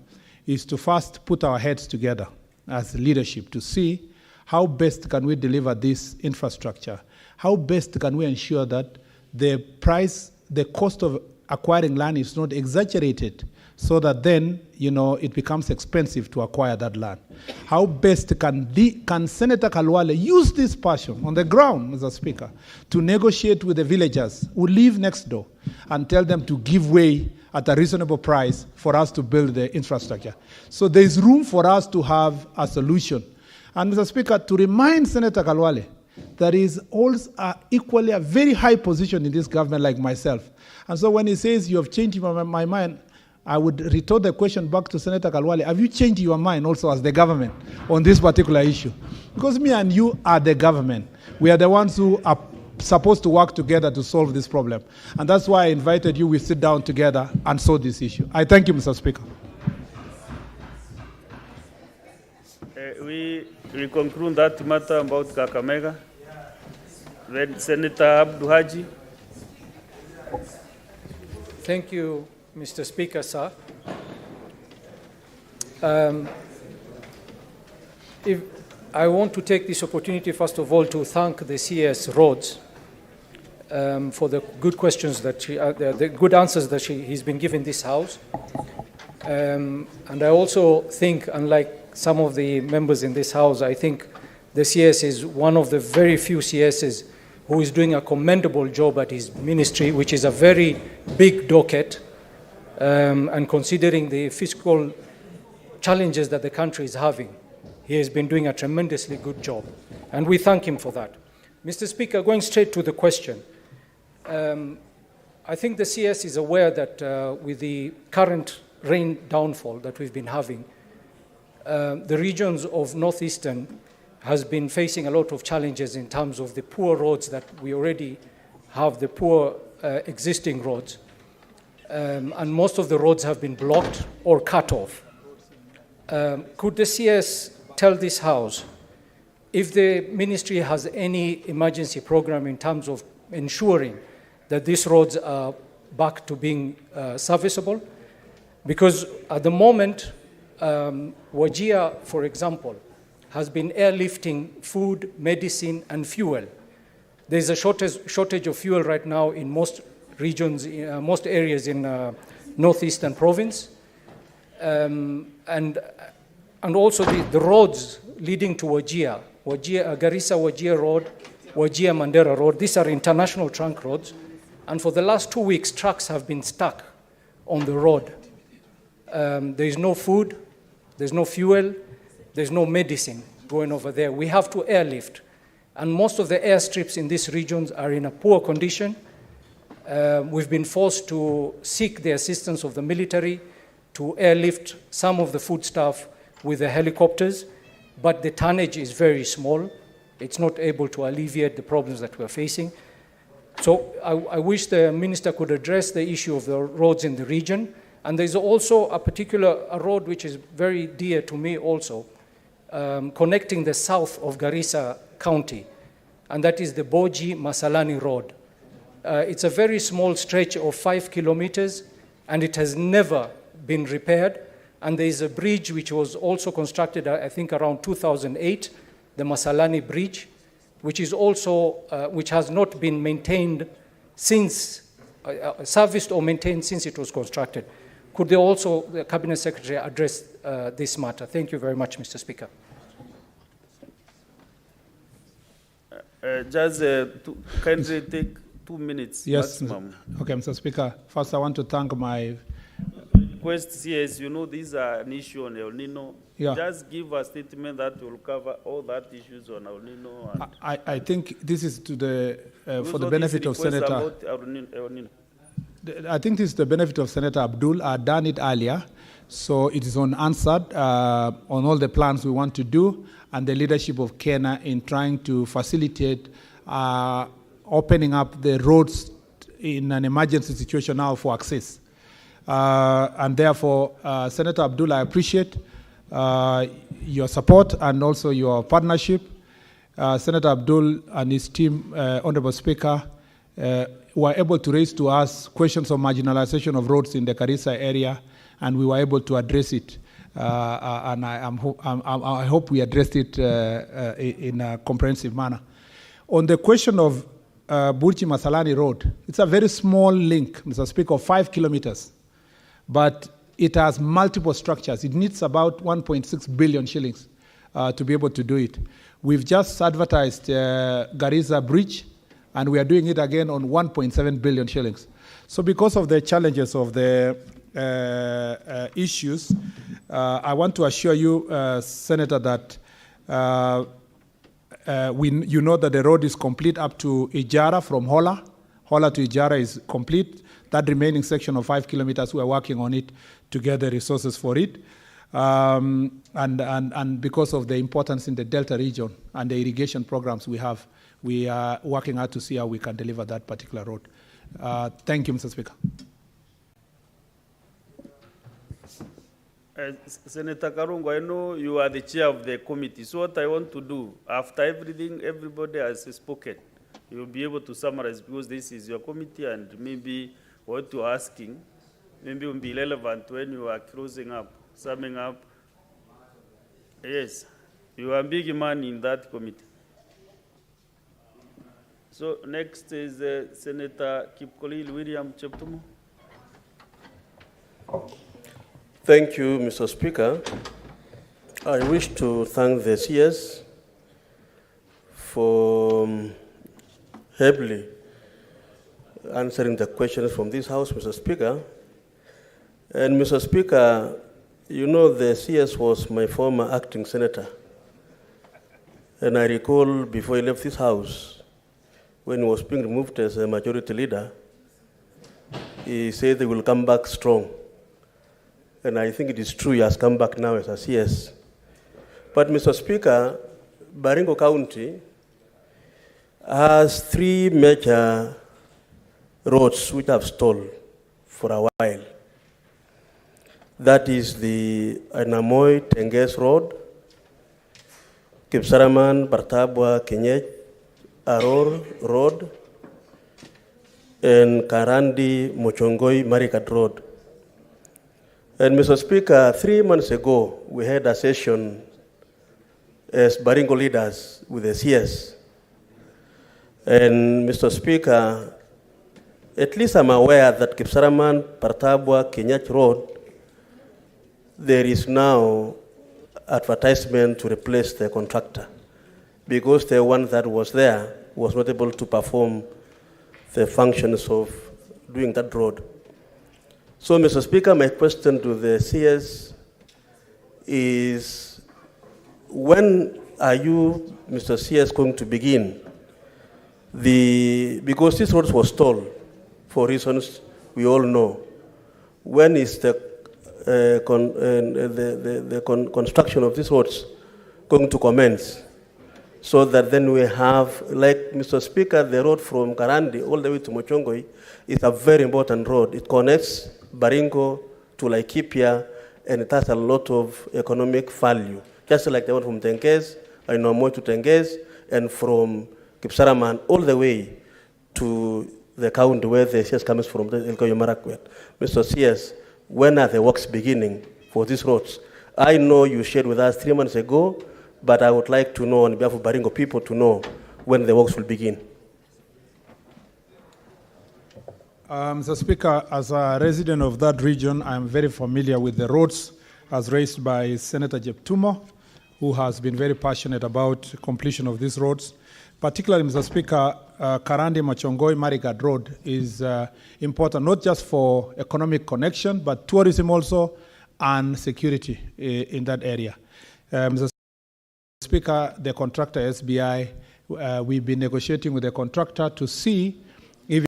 is to first put our heads together as leadership to see how best can we deliver this infrastructure, how best can we ensure that the price, the cost of acquiring land is not exaggerated so that then, it becomes expensive to acquire that land. How best can Senator Kalwale use this passion on the ground, Mr. Speaker, to negotiate with the villagers who live next door and tell them to give way at a reasonable price for us to build the infrastructure. So there is room for us to have a solution. And Mr. Speaker, to remind Senator Kalwale, there is also equally a very high position in this government like myself. And so when he says you have changed my mind, I would retort the question back to Senator Kalwale. Have you changed your mind also as the government on this particular issue? Because me and you are the government. We are the ones who are supposed to work together to solve this problem. And that's why I invited you. We sit down together and solve this issue. I thank you, Mr. Speaker. We conclude that matter about Kakamega. Then Senator Abdu Haji. Thank you, Mr. Speaker, sir. If I want to take this opportunity, first of all, to thank the CS Rhodes for the good questions that the good answers that he's been given this House. And I also think, unlike some of the members in this House, I think the CS is one of the very few CSs who is doing a commendable job at his ministry, which is a very big docket, and considering the fiscal challenges that the country is having, he has been doing a tremendously good job, and we thank him for that. Mr. Speaker, going straight to the question, I think the CS is aware that with the current rain downfall that we've been having, the regions of Northeastern has been facing a lot of challenges in terms of the poor roads that we already have, the poor existing roads. And most of the roads have been blocked or cut off. Could the CS tell this House if the ministry has any emergency program in terms of ensuring that these roads are back to being serviceable? Because at the moment, Wajir, for example, has been airlifting food, medicine, and fuel. There's a shortage of fuel right now in most regions, most areas in Northeastern Province. And also the roads leading to Wajir, Garissa-Wajir Road, Wajir-Mandera Road, these are international trunk roads. And for the last 2 weeks, trucks have been stuck on the road. There is no food, there's no fuel, there's no medicine going over there. We have to airlift. And most of the airstrips in these regions are in a poor condition. We've been forced to seek the assistance of the military to airlift some of the foodstuff with the helicopters, but the tonnage is very small. It's not able to alleviate the problems that we're facing. So I wish the minister could address the issue of the roads in the region. And there's also a road which is very dear to me also, connecting the south of Garissa County, and that is the Boji-Masalani Road. It's a very small stretch of 5 kilometers, and it has never been repaired. And there is a bridge which was also constructed, I think, around 2008, the Masalani Bridge, which is also, which has not been maintained since, serviced or maintained since it was constructed. Could the Cabinet Secretary address this matter? Thank you very much, Mr. Speaker. Just kindly take 2 minutes maximum. Okay, Mr. Speaker. First, I want to thank my request. Yes, you know, these are an issue on El Nino. Yeah. Just give a statement that will cover all that issues on El Nino. And I think this is to the for the benefit of Senator. About El Nino. I think this is the benefit of Senator Abdul. I've done it earlier, so it is unanswered on all the plans we want to do and the leadership of Kenya in trying to facilitate opening up the roads in an emergency situation now for access. And therefore, Senator Abdul, I appreciate your support and also your partnership. Senator Abdul and his team, Honorable Speaker, were able to raise to us questions of marginalization of roads in the Garissa area, and we were able to address it. And I hope we addressed it in a comprehensive manner. On the question of Burji-Masalani Road, it's a very small link, Mr. Speaker, of 5 kilometers, but it has multiple structures. It needs about 1.6 billion shillings to be able to do it. We've just advertised Garissa Bridge, and we are doing it again on 1.7 billion shillings. So because of the challenges of the issues, I want to assure you, Senator, that You know that the road is complete up to Ijara from Hola. Hola to Ijara is complete. That remaining section of 5 kilometers, we're working on it to get the resources for it. And because of the importance in the Delta region and the irrigation programs we have, we are working hard to see how we can deliver that particular road. Thank you, Mr. Speaker. Senator Karungo, I know you are the chair of the committee. So what I want to do, after everything, everybody has spoken, you'll be able to summarize because this is your committee and maybe what you're asking maybe will be relevant when you are closing up, summing up. Yes, you are a big man in that committee. So next is Senator Kipkolil William Cheptumo. Thank you, Mr. Speaker. I wish to thank the CS for heavily answering the questions from this House, Mr. Speaker. And Mr. Speaker, you know the CS was my former acting senator. And I recall before he left this House, when he was being removed as a majority leader, he said they will come back strong. And I think it is true he has come back now as a CS. But Mr. Speaker, Baringo County has 3 major roads which have stalled for a while. That is the Anamoy Tenges Road, Kipsaraman, Bartabwa, Kenyech, Aror Road, and Karandi, Mochongoi, Marikat Road. And Mr. Speaker, 3 months ago, we had a session as Baringo leaders with the CS. And Mr. Speaker, at least I'm aware that Kipsaraman, Partabwa, Kenyach Road, there is now advertisement to replace the contractor because the one that was there was not able to perform the functions of doing that road. So, Mr. Speaker, my question to the CS is, when are you, Mr. CS, going to begin because this road was stalled for reasons we all know. When is the construction of these roads going to commence? So that then we have, like Mr. Speaker, the road from Karandi all the way to Mochongoi is a very important road. It connects Baringo to Laikipia, and it has a lot of economic value. Just like the one from Tenges, I know more to Tenges, and from Kipsaraman all the way to the county where the CS comes from, the Elgeyo Marakwet. Mr. CS, when are the works beginning for these roads? I know you shared with us 3 months ago, but I would like to know on behalf of Baringo people to know when the works will begin. Mr. Speaker, as a resident of that region, I am very familiar with the roads as raised by Senator Jeptumo, who has been very passionate about completion of these roads. Particularly, Mr. Speaker, Karandi Machongoi Marigat Road is important not just for economic connection, but tourism also and security in that area. Mr. Speaker, the contractor SBI, we've been negotiating with the contractor to see if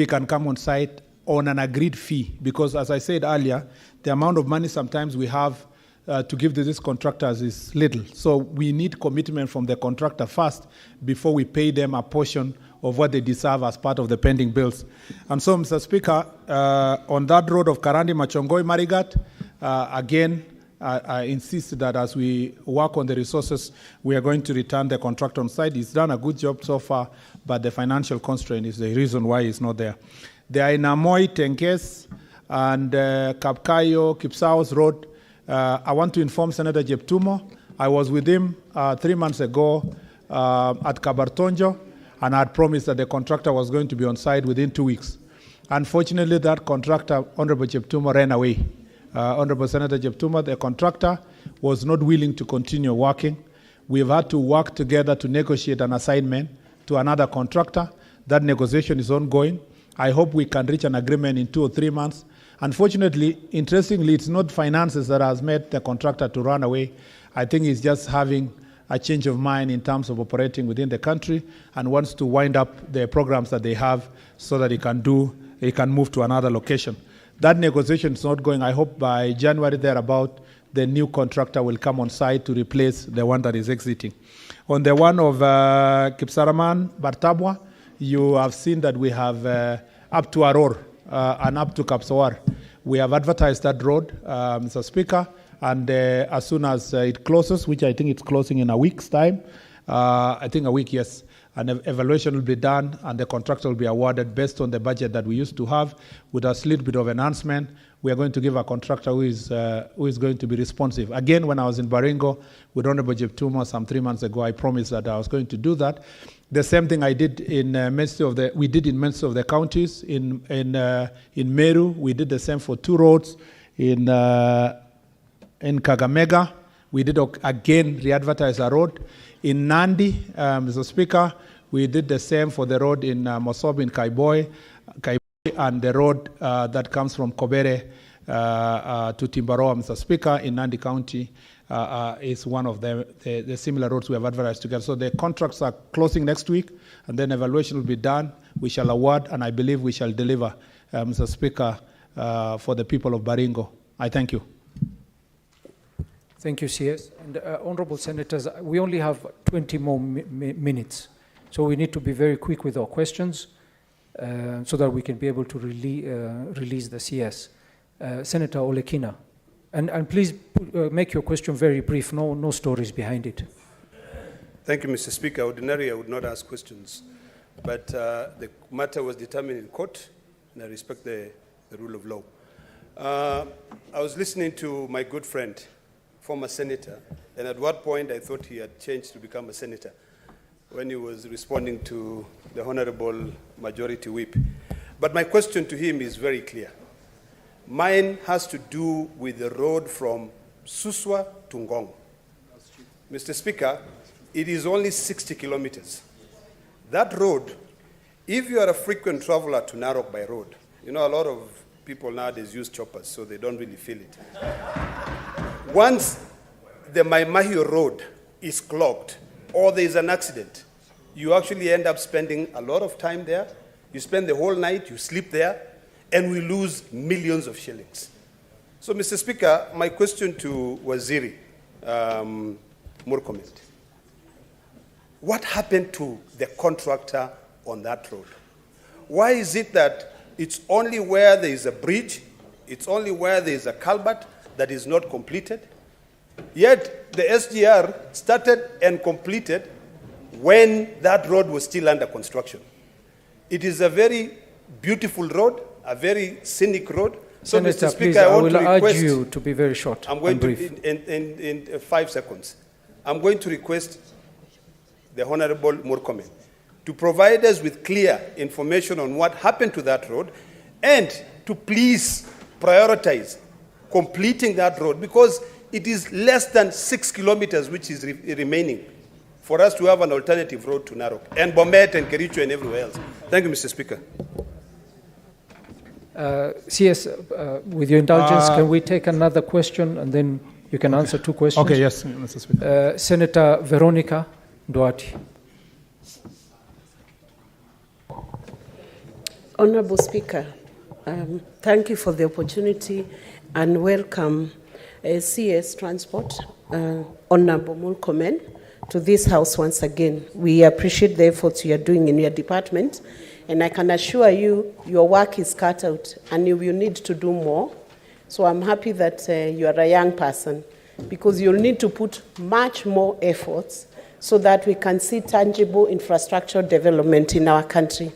we can come on site on an agreed fee, because as I said earlier, the amount of money sometimes we have to give to these contractors is little. So we need commitment from the contractor first before we pay them a portion of what they deserve as part of the pending bills. And so, Mr. Speaker, on that road of Karandi Machongoi Marigat, again, I insist that as we work on the resources, we are going to return the contractor on site. He's done a good job so far, but the financial constraint is the reason why he's not there. They are in Amoy, Tenkes, and Kapkayo, Kipsaos Road. I want to inform Senator Jeptumo. I was with him 3 months ago at Kabartonjo, and I had promised that the contractor was going to be on site within 2 weeks. Unfortunately, that contractor, Honorable Jeptumo, ran away. Honorable Senator Jeptumo, the contractor, was not willing to continue working. We've had to work together to negotiate an assignment to another contractor. That negotiation is ongoing. I hope we can reach an agreement in 2 or 3 months. Unfortunately, interestingly, it's not finances that has made the contractor to run away. I think it's just having a change of mind in terms of operating within the country and wants to wind up the programs that they have so that he can move to another location. That negotiation is not going. I hope by January thereabout, the new contractor will come on site to replace the one that is exiting. On the one of Kipsaraman, Bartabwa, you have seen that we have up to Aror and up to Kapsawar. We have advertised that road, Mr. Speaker, and as soon as it closes, which I think it's closing in a week's time, I think a week, yes, an evaluation will be done and the contractor will be awarded based on the budget that we used to have with a little bit of enhancement. We are going to give a contractor who is going to be responsive. Again, when I was in Baringo with Honorable Jeptuma some 3 months ago, I promised that I was going to do that. The same thing I did in we did in many of the counties. In Meru, we did the same for 2 roads. In Kakamega, we did again re-advertise a road. In Nandi, Mr. Speaker, we did the same for the road in Mosob in Kaiboi, and the road that comes from Kobere to Timbaroa, Mr. Speaker, in Nandi County is one of the similar roads we have advertised together. So the contracts are closing next week, and then evaluation will be done. We shall award, and I believe we shall deliver, Mr. Speaker, for the people of Baringo. I thank you. Thank you, CS. And honorable senators, we only have 20 more minutes. So we need to be very quick with our questions so that we can be able to release the CS. Senator Olekina, and please make your question very brief, no stories behind it. Thank you, Mr. Speaker. Ordinarily, I would not ask questions, but the matter was determined in court, and I respect the rule of law. I was listening to my good friend, former senator, and at what point I thought he had changed to become a senator when he was responding to the Honorable Majority Whip. But my question to him is very clear. Mine has to do with the road from Suswa to Ngong. Mr. Speaker, it is only 60 kilometers. That road, if you are a frequent traveler to Narok by road, you know, a lot of people nowadays use choppers, so they don't really feel it. Once the Maimahio road is clogged or there is an accident, you actually end up spending a lot of time there. You spend the whole night, you sleep there, and we lose millions of shillings. So, Mr. Speaker, my question to Waziri Murkomen, what happened to the contractor on that road? Why is it that it's only where there is a bridge, it's only where there is a culvert that is not completed? Yet the SGR started and completed when that road was still under construction. It is a very beautiful road, a very scenic road. So, Senator, Mr. Speaker, please, I want will to request, urge you to be very short. I'm going and brief. to, in 5 seconds, I'm going to request the Honorable Murkomen to provide us with clear information on what happened to that road and to please prioritize completing that road, because it is less than 6 kilometers which is remaining for us to have an alternative road to Narok and Bomet and Kericho and everywhere else. Thank you, Mr. Speaker. CS, with your indulgence, can we take another question and then you can answer 2 questions? Okay, yes, Mr. Speaker. Senator Veronica Duarte. Honorable Speaker, thank you for the opportunity and welcome CS Transport, Honorable Murkomen, to this House once again. We appreciate the efforts you are doing in your department, and I can assure you your work is cut out and you will need to do more. So I'm happy that you are a young person, because you'll need to put much more efforts so that we can see tangible infrastructure development in our country.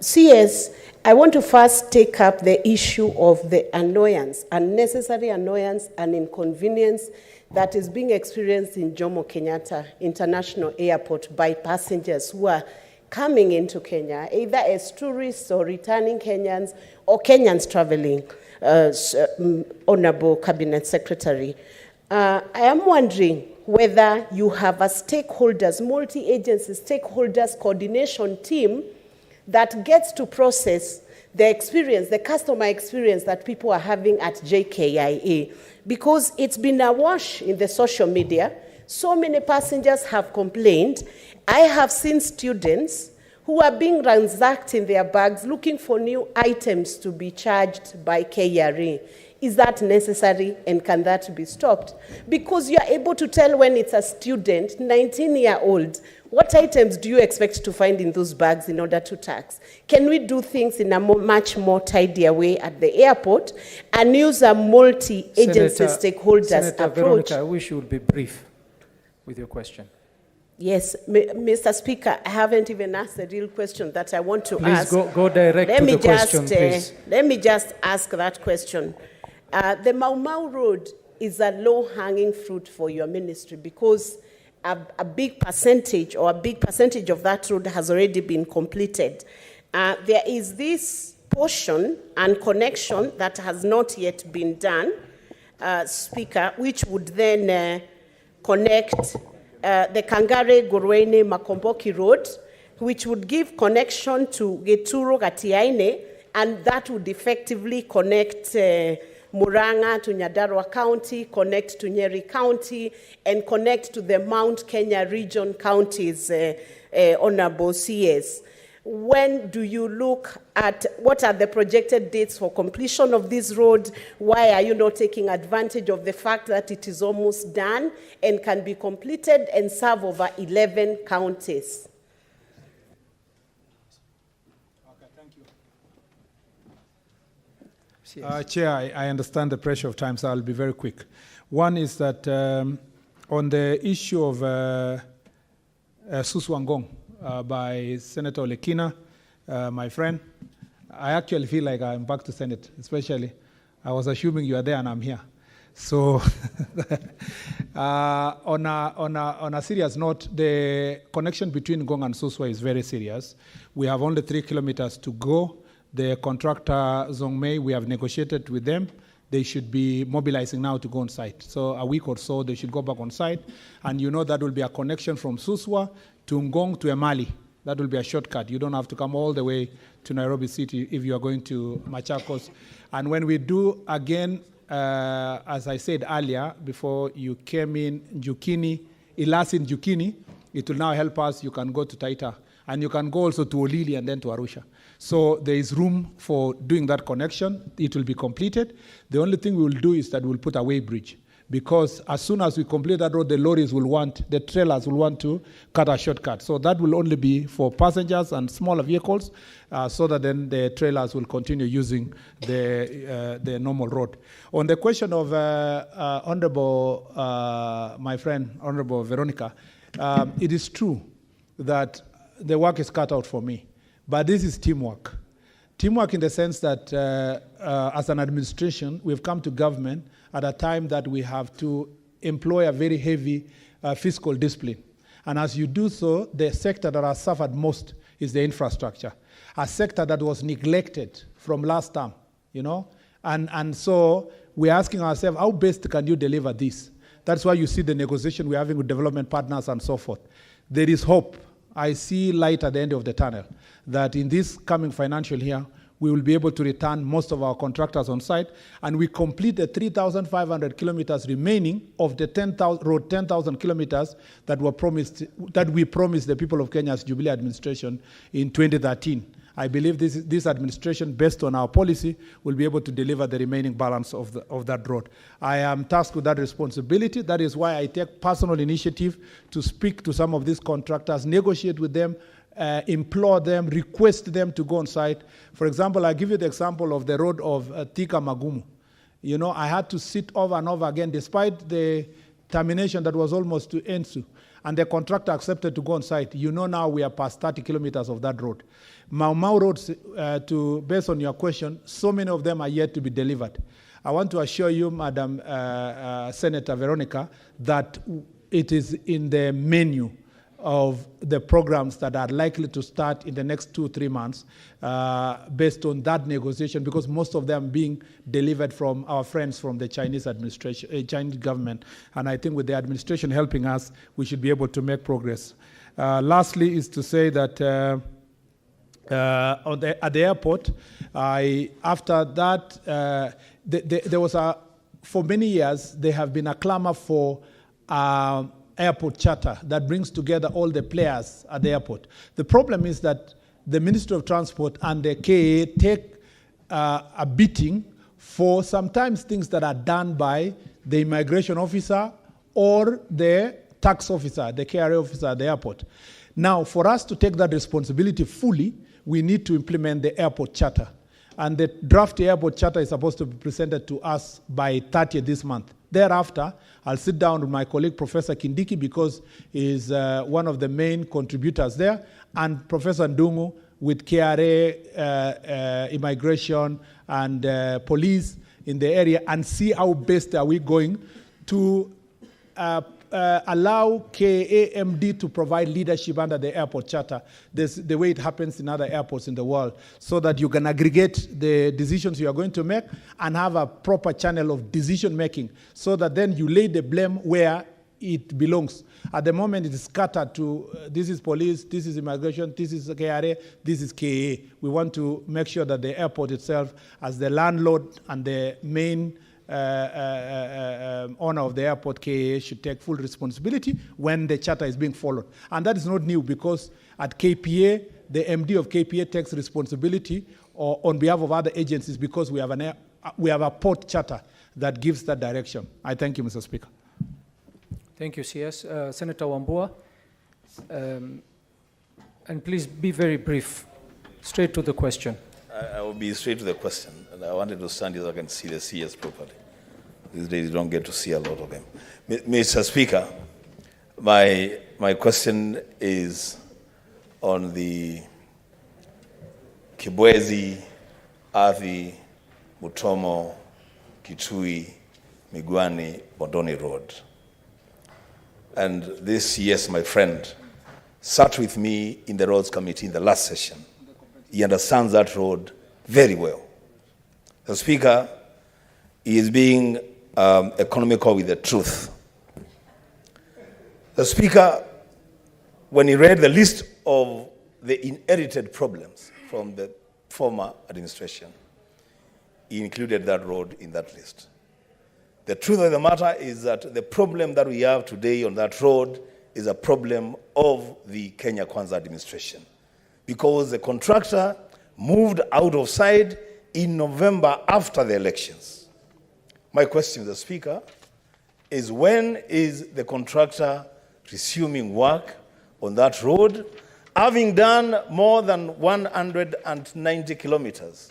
CS, I want to first take up the issue of the annoyance, unnecessary annoyance and inconvenience that is being experienced in Jomo Kenyatta International Airport by passengers who are coming into Kenya, either as tourists or returning Kenyans or Kenyans traveling, Honorable Cabinet Secretary. I am wondering whether you have a stakeholders, multi-agency stakeholders coordination team that gets to process the experience, the customer experience that people are having at JKIA. Because it's been awash in the social media so many passengers have complained. I have seen students who are being ransacked in their bags looking for new items to be charged by KRA. Is that necessary, and can that be stopped? Because you are able to tell when it's a student, 19-year-old, what items do you expect to find in those bags in order to tax? Can we do things in a much more tidier way at the airport and use a multi-agency stakeholders Senator approach? Veronica, I wish you would be brief with your question. Yes, Mr. Speaker, I haven't even asked the real question that I want to ask. Please go direct to the question, please. Let me just ask that question. The Mau Mau Road is a low-hanging fruit for your ministry because a big percentage of that road has already been completed. There is this portion and connection that has not yet been done, Speaker, which would then connect the Kangare Gorwene Makomboki Road, which would give connection to Geturo Gatiaine, and that would effectively connect Muranga to Nyandarua County, connect to Nyeri County, and connect to the Mount Kenya region counties, Honorable CS. When do you look at, what are the projected dates for completion of this road? Why are you not taking advantage of the fact that it is almost done and can be completed and serve over 11 counties? Okay, thank you. Chair, I understand the pressure of time, so I'll be very quick. One is that on the issue of Suswangong, by Senator Lekina, my friend. I actually feel like I'm back to Senate, especially. I was assuming you are there and I'm here. So on a serious note, the connection between Ngong and Suswa is very serious. We have only 3 kilometers to go. The contractor, Zongmei, we have negotiated with them. They should be mobilizing now to go on site. So a week or so, they should go back on site. And you know that will be a connection from Suswa to Ngong to Emali. That will be a shortcut. You don't have to come all the way to Nairobi City if you are going to Machakos. And when we do, again, as I said earlier, before you came in, Njukini, Ilasin Njukini, it will now help us. You can go to Taita. And you can go also to Olili and then to Arusha. So there is room for doing that connection. It will be completed. The only thing we will do is that we'll put a way bridge. Because as soon as we complete that road, the trailers will want to cut a shortcut. So that will only be for passengers and smaller vehicles, so that then the trailers will continue using the normal road. On the question of Honorable, my friend, Honorable Veronica, it is true that the work is cut out for me. But this is teamwork. Teamwork in the sense that as an administration, we've come to government at a time that we have to employ a very heavy fiscal discipline. And as you do so, the sector that has suffered most is the infrastructure, a sector that was neglected from last term, you know? And so we're asking ourselves, how best can you deliver this? That's why you see the negotiation we're having with development partners and so forth. There is hope. I see light at the end of the tunnel, that in this coming financial year, we will be able to return most of our contractors on site, and we complete the 3,500 kilometers remaining of the 10,000 kilometers that we promised the people of Kenya's Jubilee administration in 2013. I believe this administration, based on our policy, will be able to deliver the remaining balance of that road. I am tasked with that responsibility. That is why I take personal initiative to speak to some of these contractors, negotiate with them, implore them, request them to go on site. For example, I give you the example of the road of Thika Magumu. You know, I had to sit over and over again, despite the termination that was almost to Ensu, and the contractor accepted to go on site. You know, now we are past 30 kilometers of that road. Mau Mau roads, based on your question, so many of them are yet to be delivered. I want to assure you, Madam Senator Veronica, that it is in the menu of the programs that are likely to start in the next 2-3 months based on that negotiation, because most of them being delivered from our friends from the Chinese administration, Chinese government. And I think with the administration helping us, we should be able to make progress. Lastly is to say that at the airport, after that, there was for many years, there have been a clamor for airport charter that brings together all the players at the airport. The problem is that the Ministry of Transport and the KA take a beating for sometimes things that are done by the immigration officer or the tax officer, the KRA officer at the airport. Now, for us to take that responsibility fully, we need to implement the airport charter. And the draft airport charter is supposed to be presented to us by 30th this month. Thereafter, I'll sit down with my colleague, Professor Kindiki, because he's one of the main contributors there, and Professor Ndungu with KRA, immigration, and police in the area, and see how best are we going to allow KAMD to provide leadership under the airport charter, the way it happens in other airports in the world, so that you can aggregate the decisions you are going to make and have a proper channel of decision making, so that then you lay the blame where it belongs. At the moment, it is scattered to this is police, this is immigration, this is KRA, this is KA. We want to make sure that the airport itself, as the landlord and the main owner of the airport, KA, should take full responsibility when the charter is being followed. And that is not new, because at KPA, the MD of KPA takes responsibility on behalf of other agencies, because we have a port charter that gives that direction. I thank you, Mr. Speaker. Thank you, CS. Senator Wambua. And please be very brief. Straight to the question. I will be straight to the question. And I wanted to stand here so I can see the CS properly. These days you don't get to see a lot of them. Mr. Speaker, my question is on the Kibwezi, Athi, Mutomo, Kitui, Migwani, Bodoni Road. And this, yes, my friend, sat with me in the Roads Committee in the last session. He understands that road very well. The Speaker, he is being economical with the truth. The Speaker, when he read the list of the inherited problems from the former administration, he included that road in that list. The truth of the matter is that the problem that we have today on that road is a problem of the Kenya Kwanza administration, because the contractor moved out of sight in November after the elections. My question to the Speaker is, when is the contractor resuming work on that road, having done more than 190 kilometers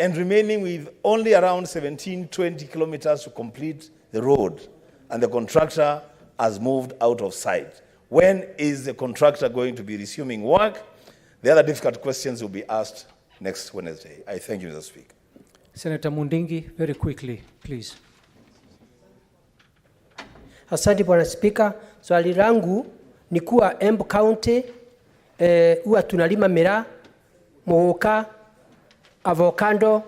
and remaining with only around 17, 20 kilometers to complete the road, and the contractor has moved out of sight? When is the contractor going to be resuming work? The other difficult questions will be asked next Wednesday. I thank you, Mr. Speaker. Senator Mundingi, very quickly, please. Asante Bwana Spika, swali langu ni kuwa Embu County huwa tunalima miraa, muhoka, avocado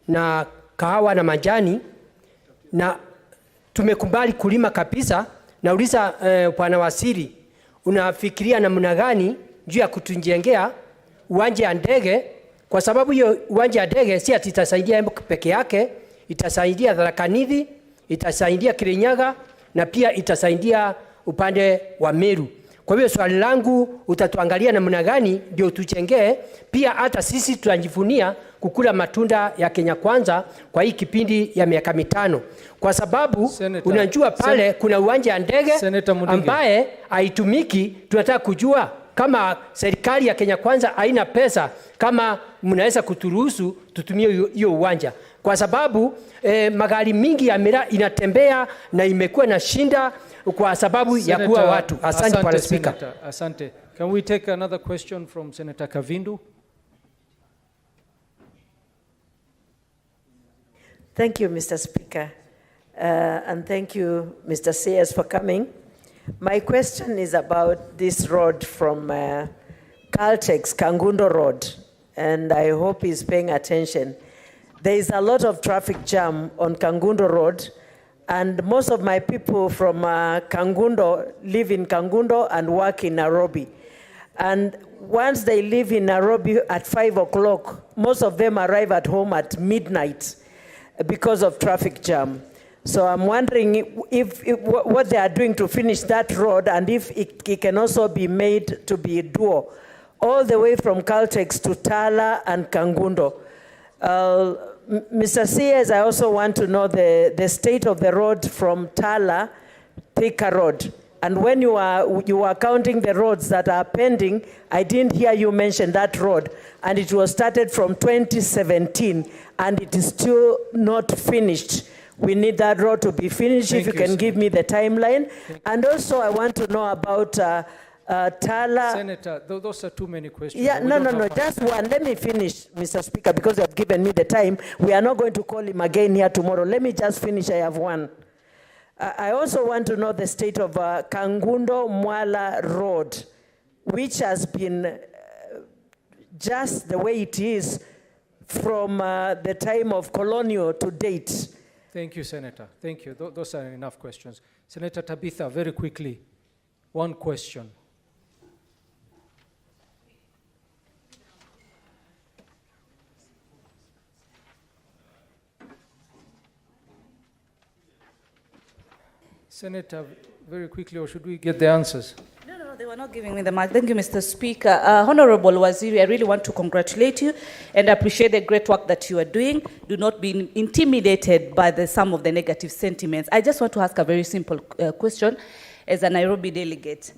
na kahawa na majani, na tumekubali kulima kabisa. Nauliza Bwana Waziri, unafikiria namna gani juu ya kutujengea uwanja wa ndege? Kwa sababu hiyo uwanja wa ndege si ati itasaidia Embu peke yake, itasaidia Tharaka Nithi, itasaidia Kirinyaga, na pia itasaidia upande wa Meru. Kwa hiyo swali langu, utatuangalia namna gani ndio tujengee, pia hata sisi tunajivunia kukula matunda ya Kenya Kwanza kwa hii kipindi ya miaka 5. Kwa sababu unajua pale kuna uwanja wa ndege ambaye haitumiki. Tunataka kujua kama serikali ya Kenya Kwanza haina pesa, kama mnaweza kuturuhusu tutumie hiyo uwanja, kwa sababu magari mingi ya miraa inatembea na imekuwa na shinda kwa sababu ya kuwa watu. Asante Bwana Speaker. Asante. Can we take another question from Senator Kavindu? Thank you, Mr. Speaker. And thank you, Mr. CS, for coming. My question is about this road from Caltex, Kangundo Road, and I hope he's paying attention. There is a lot of traffic jam on Kangundo Road, and most of my people from Kangundo live in Kangundo and work in Nairobi. And once they live in Nairobi at 5 o'clock, most of them arrive at home at midnight because of traffic jam. So I'm wondering if what they are doing to finish that road, and if it can also be made to be dual, all the way from Caltex to Tala and Kangundo. Mr. CS, I also want to know the state of the road from Tala, Thika Road. And when you are counting the roads that are pending, I didn't hear you mention that road. And it was started from 2017, and it is still not finished. We need that road to be finished. If you can give me the timeline. And also I want to know about Tala. Senator, those are too many questions. Yeah, no, just one. Let me finish, Mr. Speaker, because you have given me the time. We are not going to call him again here tomorrow. Let me just finish. I have one. I also want to know the state of Kangundo Mwala Road, which has been just the way it is from the time of colonial to date. Thank you, Senator. Thank you. Those are enough questions. Senator Tabitha, very quickly, one question. Senator, very quickly, or should we get the answers? No, they were not giving me the mic. Thank you, Mr. Speaker. Honorable Waziri, I really want to congratulate you and appreciate the great work that you are doing. Do not be intimidated by some of the negative sentiments. I just want to ask a very simple question as a Nairobi delegate.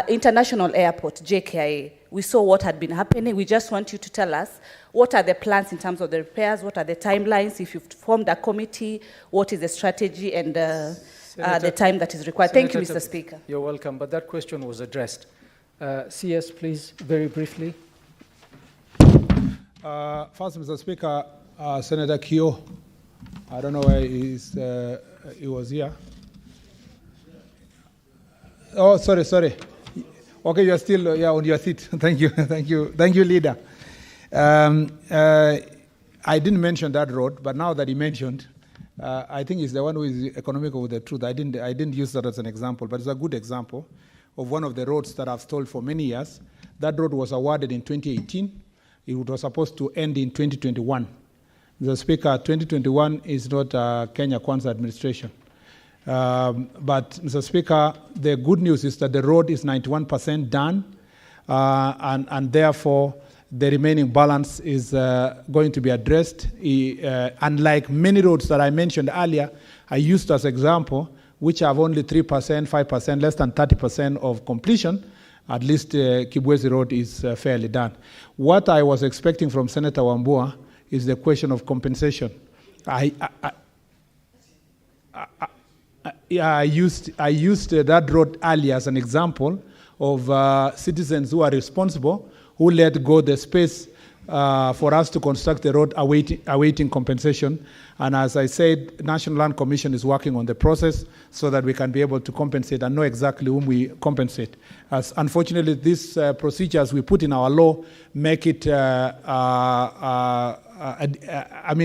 International Airport, JKIA, we saw what had been happening. We just want you to tell us what are the plans in terms of the repairs, what are the timelines, if you've formed a committee, what is the strategy and the time that is required. Thank you, Mr. Speaker. You're welcome, but that question was addressed. CS, please, very briefly. First, Mr. Speaker, Senator Kyo, I don't know where he was here. Oh, sorry. Okay, you're still on your seat. Thank you, leader. I didn't mention that road, but now that he mentioned, I think it's the one who is economical with the truth. I didn't use that as an example, but it's a good example of one of the roads that I've told for many years. That road was awarded in 2018. It was supposed to end in 2021. Mr. Speaker, 2021 is not Kenya Kwanza administration. But, Mr. Speaker, the good news is that the road is 91% done, and therefore the remaining balance is going to be addressed. Unlike many roads that I mentioned earlier, I used as example, which have only 3%, 5%, less than 30% of completion, at least Kibwezi Road is fairly done. What I was expecting from Senator Wambua is the question of compensation. I used that road earlier as an example of citizens who are responsible, who let go the space for us to construct the road awaiting compensation. And as I said, National Land Commission is working on the process so that we can be able to compensate and know exactly whom we compensate. As unfortunately, these procedures we put in our law make it,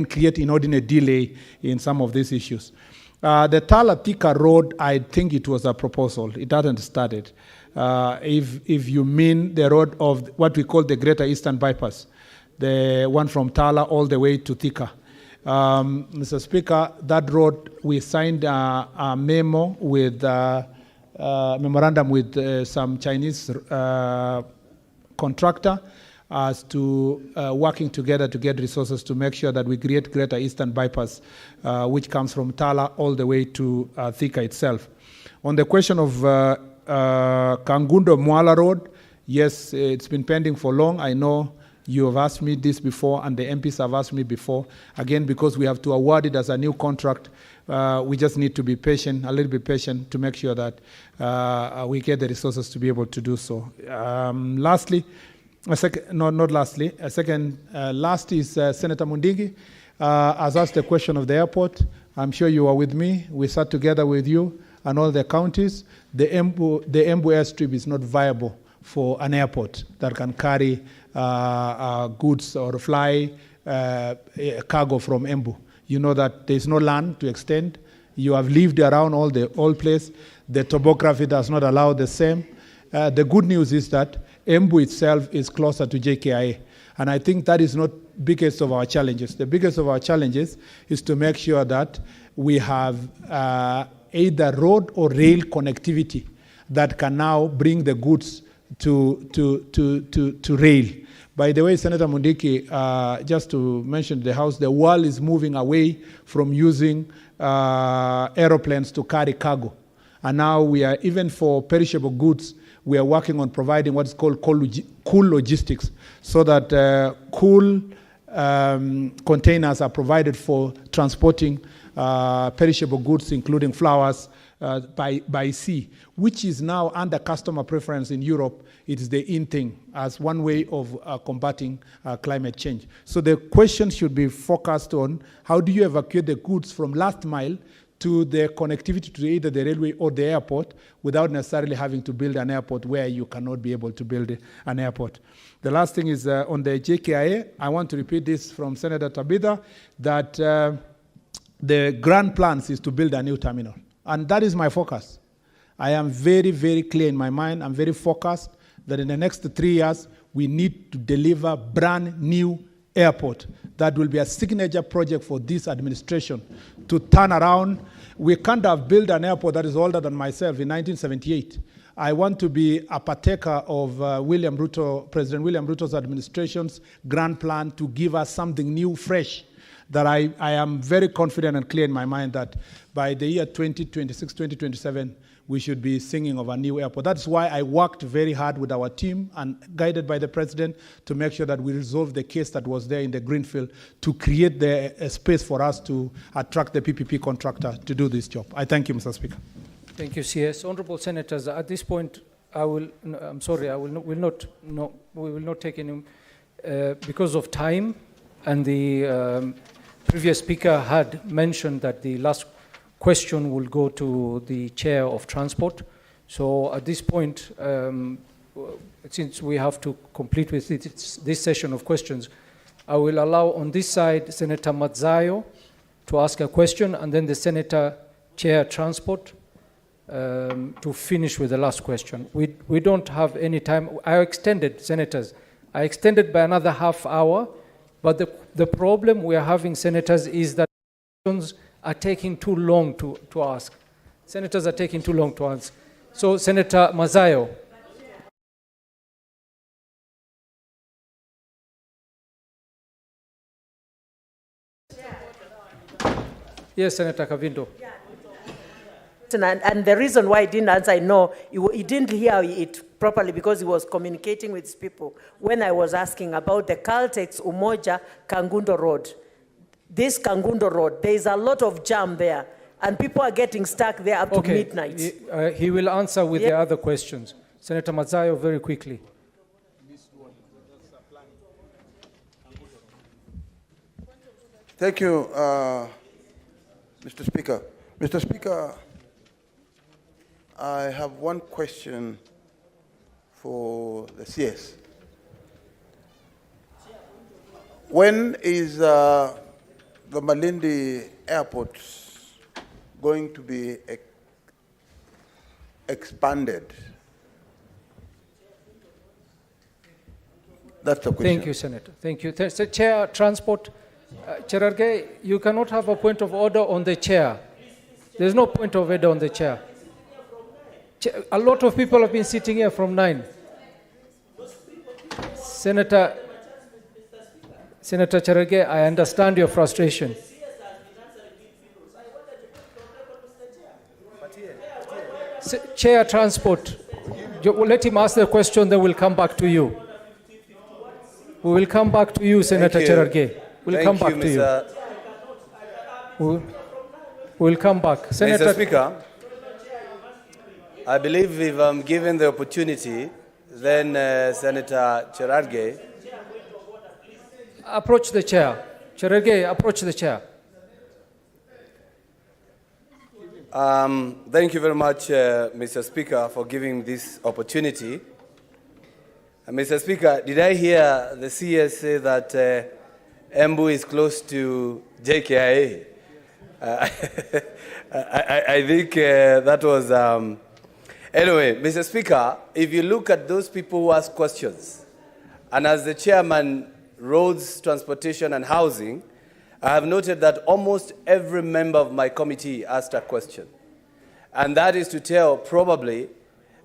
create inordinate delay in some of these issues. The Tala Thika Road, I think it was a proposal. It hadn't started. If you mean the road of what we call the Greater Eastern Bypass, the one from Tala all the way to Thika. Mr. Speaker, that road, we signed a memo with memorandum with some Chinese contractor as to working together to get resources to make sure that we create Greater Eastern Bypass, which comes from Tala all the way to Thika itself. On the question of Kangundo Mwala Road, yes, it's been pending for long. I know you have asked me this before, and the MPs have asked me before. Again, because we have to award it as a new contract, we just need to be patient, a little bit patient, to make sure that we get the resources to be able to do so. Last is Senator Mundingi has asked the question of the airport. I'm sure you are with me. We sat together with you and all the counties. The Embu airstrip is not viable for an airport that can carry goods or fly cargo from Embu. You know that there's no land to extend. You have lived around all place. The topography does not allow the same. The good news is that Embu itself is closer to JKIA. And I think that is not biggest of our challenges. The biggest of our challenges is to make sure that we have either road or rail connectivity that can now bring the goods to rail. By the way, Senator Mundiki, just to mention the House, the world is moving away from using aeroplanes to carry cargo. And now we are, even for perishable goods, we are working on providing what's called cool logistics, so that cool containers are provided for transporting perishable goods, including flowers, by sea, which is now under customer preference in Europe. It is the in thing as one way of combating climate change. So the question should be focused on how do you evacuate the goods from last mile to the connectivity to either the railway or the airport without necessarily having to build an airport where you cannot be able to build an airport. The last thing is on the JKIA. I want to repeat this from Senator Tabitha, that the grand plans is to build a new terminal. And that is my focus. I am very, very clear in my mind. I'm very focused that in the next 3 years, we need to deliver brand new airport. That will be a signature project for this administration to turn around. We can't have built an airport that is older than myself in 1978. I want to be a partaker of President William Ruto's administration's grand plan to give us something new, fresh, that I am very confident and clear in my mind that by the year 2026, 2027, we should be singing of a new airport. That's why I worked very hard with our team and guided by the president to make sure that we resolve the case that was there in the Greenfield to create the space for us to attract the PPP contractor to do this job. I thank you, Mr. Speaker. Thank you, CS. Honorable Senators, at this point, we will not take any, because of time, and the previous speaker had mentioned that the last question will go to the Chair of Transport. So at this point, since we have to complete with this session of questions, I will allow on this side Senator Mazzayo to ask a question, and then the Senator Chair Transport to finish with the last question. We don't have any time. I extended, Senators, I extended by another half hour, but the problem we are having, Senators, is that questions are taking too long to ask. Senators are taking too long to answer. So, Senator Mazzayo. Yes, Senator Kavindo. And the reason why he didn't answer, I know, he didn't hear it properly because he was communicating with people when I was asking about the Caltex Umoja Kangundo Road. This Kangundo Road, there is a lot of jam there, and people are getting stuck there up to midnight. He will answer with the other questions. Senator Mazzayo, very quickly. Thank you, Mr. Speaker. Mr. Speaker, I have one question for the CS. When is the Malindi Airport going to be expanded? That's the question. Thank you, Senator. Thank you. Chair Transport, Cherargei, you cannot have a point of order on the chair. There's no point of order on the chair. A lot of people have been sitting here from 9. Senator Cherargei, I understand your frustration. Chair Transport, let him ask the question, then we'll come back to you. We will come back to you, Senator Cherargei. We'll come back to you. We'll come back. Senator Mr. Speaker, I believe if I'm given the opportunity, then Senator Cherargei. Approach the chair. Cherargei, approach the chair. Thank you very much, Mr. Speaker, for giving this opportunity. Mr. Speaker, did I hear the CS say that Embu is close to JKIA? I think that was... Anyway, Mr. Speaker, if you look at those people who ask questions, and as the chairman, Roads, Transportation and Housing, I have noted that almost every member of my committee asked a question. And that is to tell probably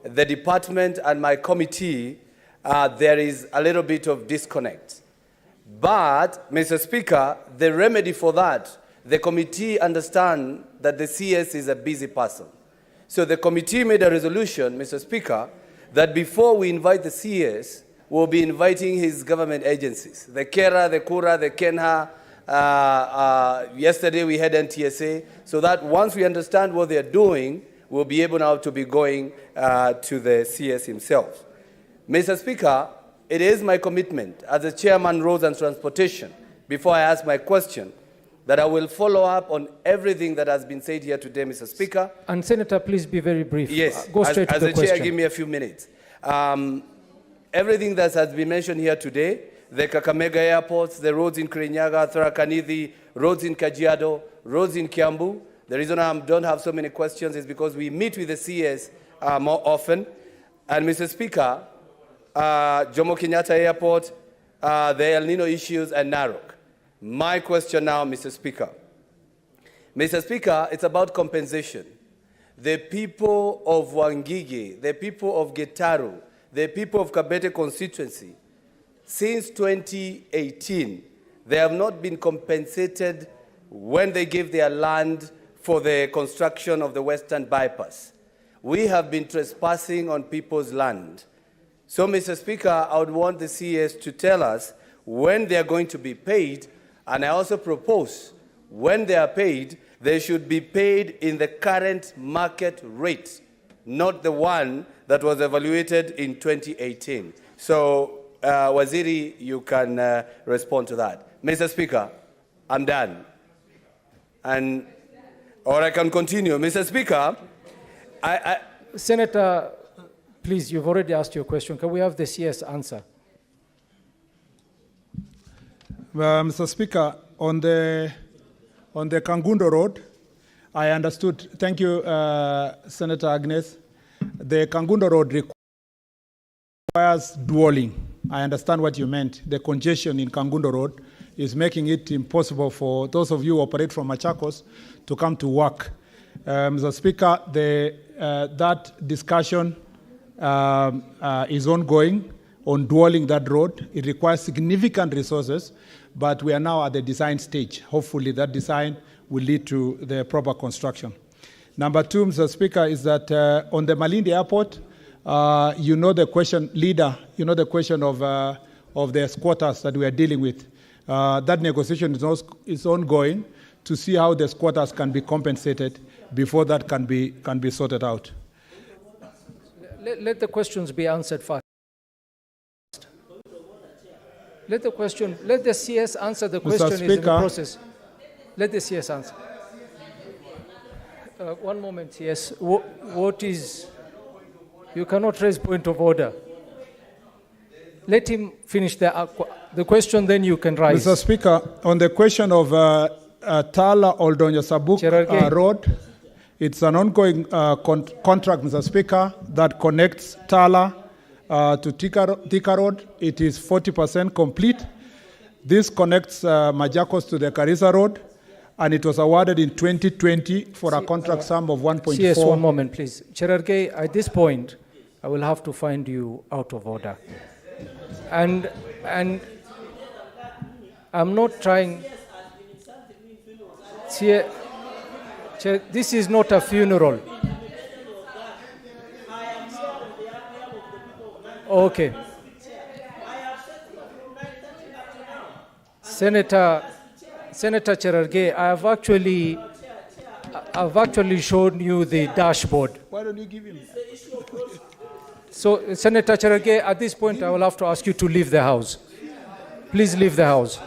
the department and my committee there is a little bit of disconnect. But, Mr. Speaker, the remedy for that, the committee understand that the CS is a busy person. So the committee made a resolution, Mr. Speaker, that before we invite the CS, we'll be inviting his government agencies, the KERA, the KURA, the KENHA. Yesterday we had NTSA, so that once we understand what they're doing, we'll be able now to be going to the CS himself. Mr. Speaker, it is my commitment as the Chairman, Roads and Transportation, before I ask my question, that I will follow up on everything that has been said here today, Mr. Speaker. And Senator, please be very brief. Yes, Go straight to the question. As the Chair, give me a few minutes. Everything that has been mentioned here today, the Kakamega airports, the roads in Kirinyaga, Tharaka-Nithi, roads in Kajiado, roads in Kiambu. The reason I don't have so many questions is because we meet with the CS more often. And Mr. Speaker, Jomo Kenyatta Airport, the El Nino issues, and Narok. My question now, Mr. Speaker. Mr. Speaker, it's about compensation. The people of Wangigi, the people of Getaru, the people of Kabete constituency, since 2018, they have not been compensated when they gave their land for the construction of the Western Bypass. We have been trespassing on people's land. So, Mr. Speaker, I would want the CS to tell us when they are going to be paid, and I also propose when they are paid, they should be paid in the current market rate, not the one that was evaluated in 2018. So, Waziri, you can respond to that. Mr. Speaker, I'm done. Or I can continue. Mr. Speaker, Senator, please, you've already asked your question. Can we have the CS answer? Mr. Speaker, on the Kangundo Road, I understood. Thank you, Senator Agnes. The Kangundo Road requires dualling. I understand what you meant. The congestion in Kangundo Road is making it impossible for those of you who operate from Machakos to come to work. Mr. Speaker, that discussion is ongoing on dualling that road. It requires significant resources, but we are now at the design stage. Hopefully that design will lead to the proper construction. Number two, Mr. Speaker, is that on the Malindi Airport, you know the question, leader, you know the question of the squatters that we are dealing with. That negotiation is ongoing to see how the squatters can be compensated before that can be sorted out. Let the questions be answered first. Let the CS answer the question. Is in the process. Let the CS answer. One moment, CS. What is... You cannot raise point of order. Let him finish the question, then you can rise. Mr. Speaker, on the question of Tala Oldonya Sabuk Road, it's an ongoing contract, Mr. Speaker, that connects Tala to Thika Road. It is 40% complete. This connects Majakos to the Karisa Road, and it was awarded in 2020 for a contract sum of 1.4. Yes, one moment, please. Cherargei, at this point, I will have to find you out of order. And I'm not trying... This is not a funeral. Okay. Senator Cherargei, I've actually shown you the dashboard. Why don't you give him? So, Senator Cherargei, at this point, I will have to ask you to leave the House. Please leave the House.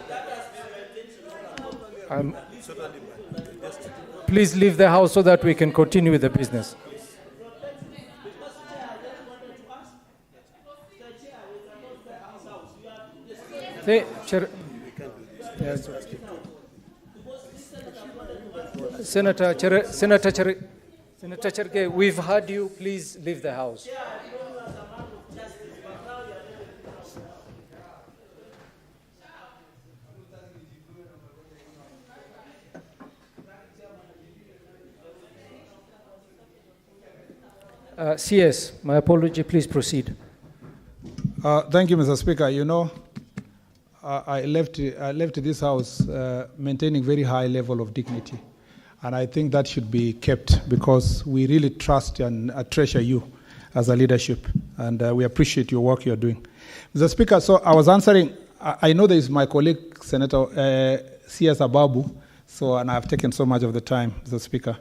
Please leave the House so that we can continue with the business. Senator Cherargei, we've heard you. Please leave the House. CS, my apology, please proceed. Thank you, Mr. Speaker. You know, I left this House maintaining very high level of dignity. And I think that should be kept because we really trust and treasure you as a leadership. And we appreciate your work you're doing. Mr. Speaker, so I was answering, I know there is my colleague, Senator CS Ababu, and I've taken so much of the time, Mr. Speaker.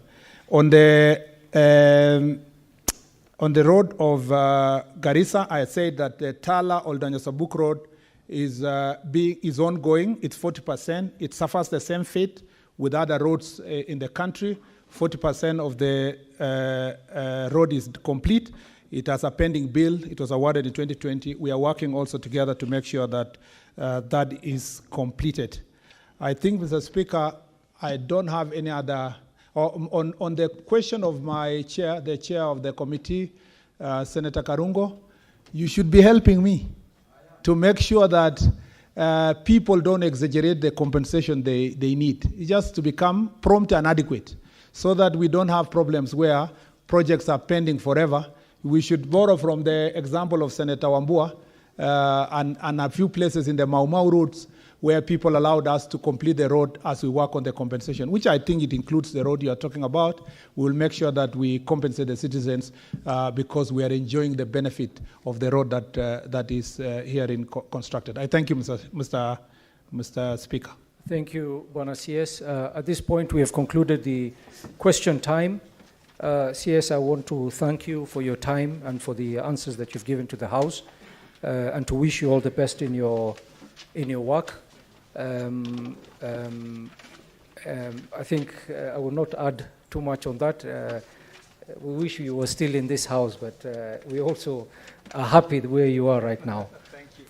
On the road of Garissa, I said that the Tala Oldanyasabuk road is ongoing. It's 40%. It suffers the same fate with other roads in the country. 40% of the road is complete. It has a pending bill. It was awarded in 2020. We are working also together to make sure that that is completed. I think, Mr. Speaker, I don't have any other. On the question of my chair, the chair of the committee, Senator Karungo, you should be helping me to make sure that people don't exaggerate the compensation they need. It's just to become prompt and adequate so that we don't have problems where projects are pending forever. We should borrow from the example of Senator Wambua and a few places in the Mau Mau routes where people allowed us to complete the road as we work on the compensation, which I think it includes the road you are talking about. We will make sure that we compensate the citizens because we are enjoying the benefit of the road that is herein constructed. I thank you, Mr. Speaker. Thank you, Bwana CS. At this point, we have concluded the question time. CS, I want to thank you for your time and for the answers that you've given to the House, and to wish you all the best in your work. I think I will not add too much on that. We wish you were still in this House, but we also are happy where you are right now. Thank you.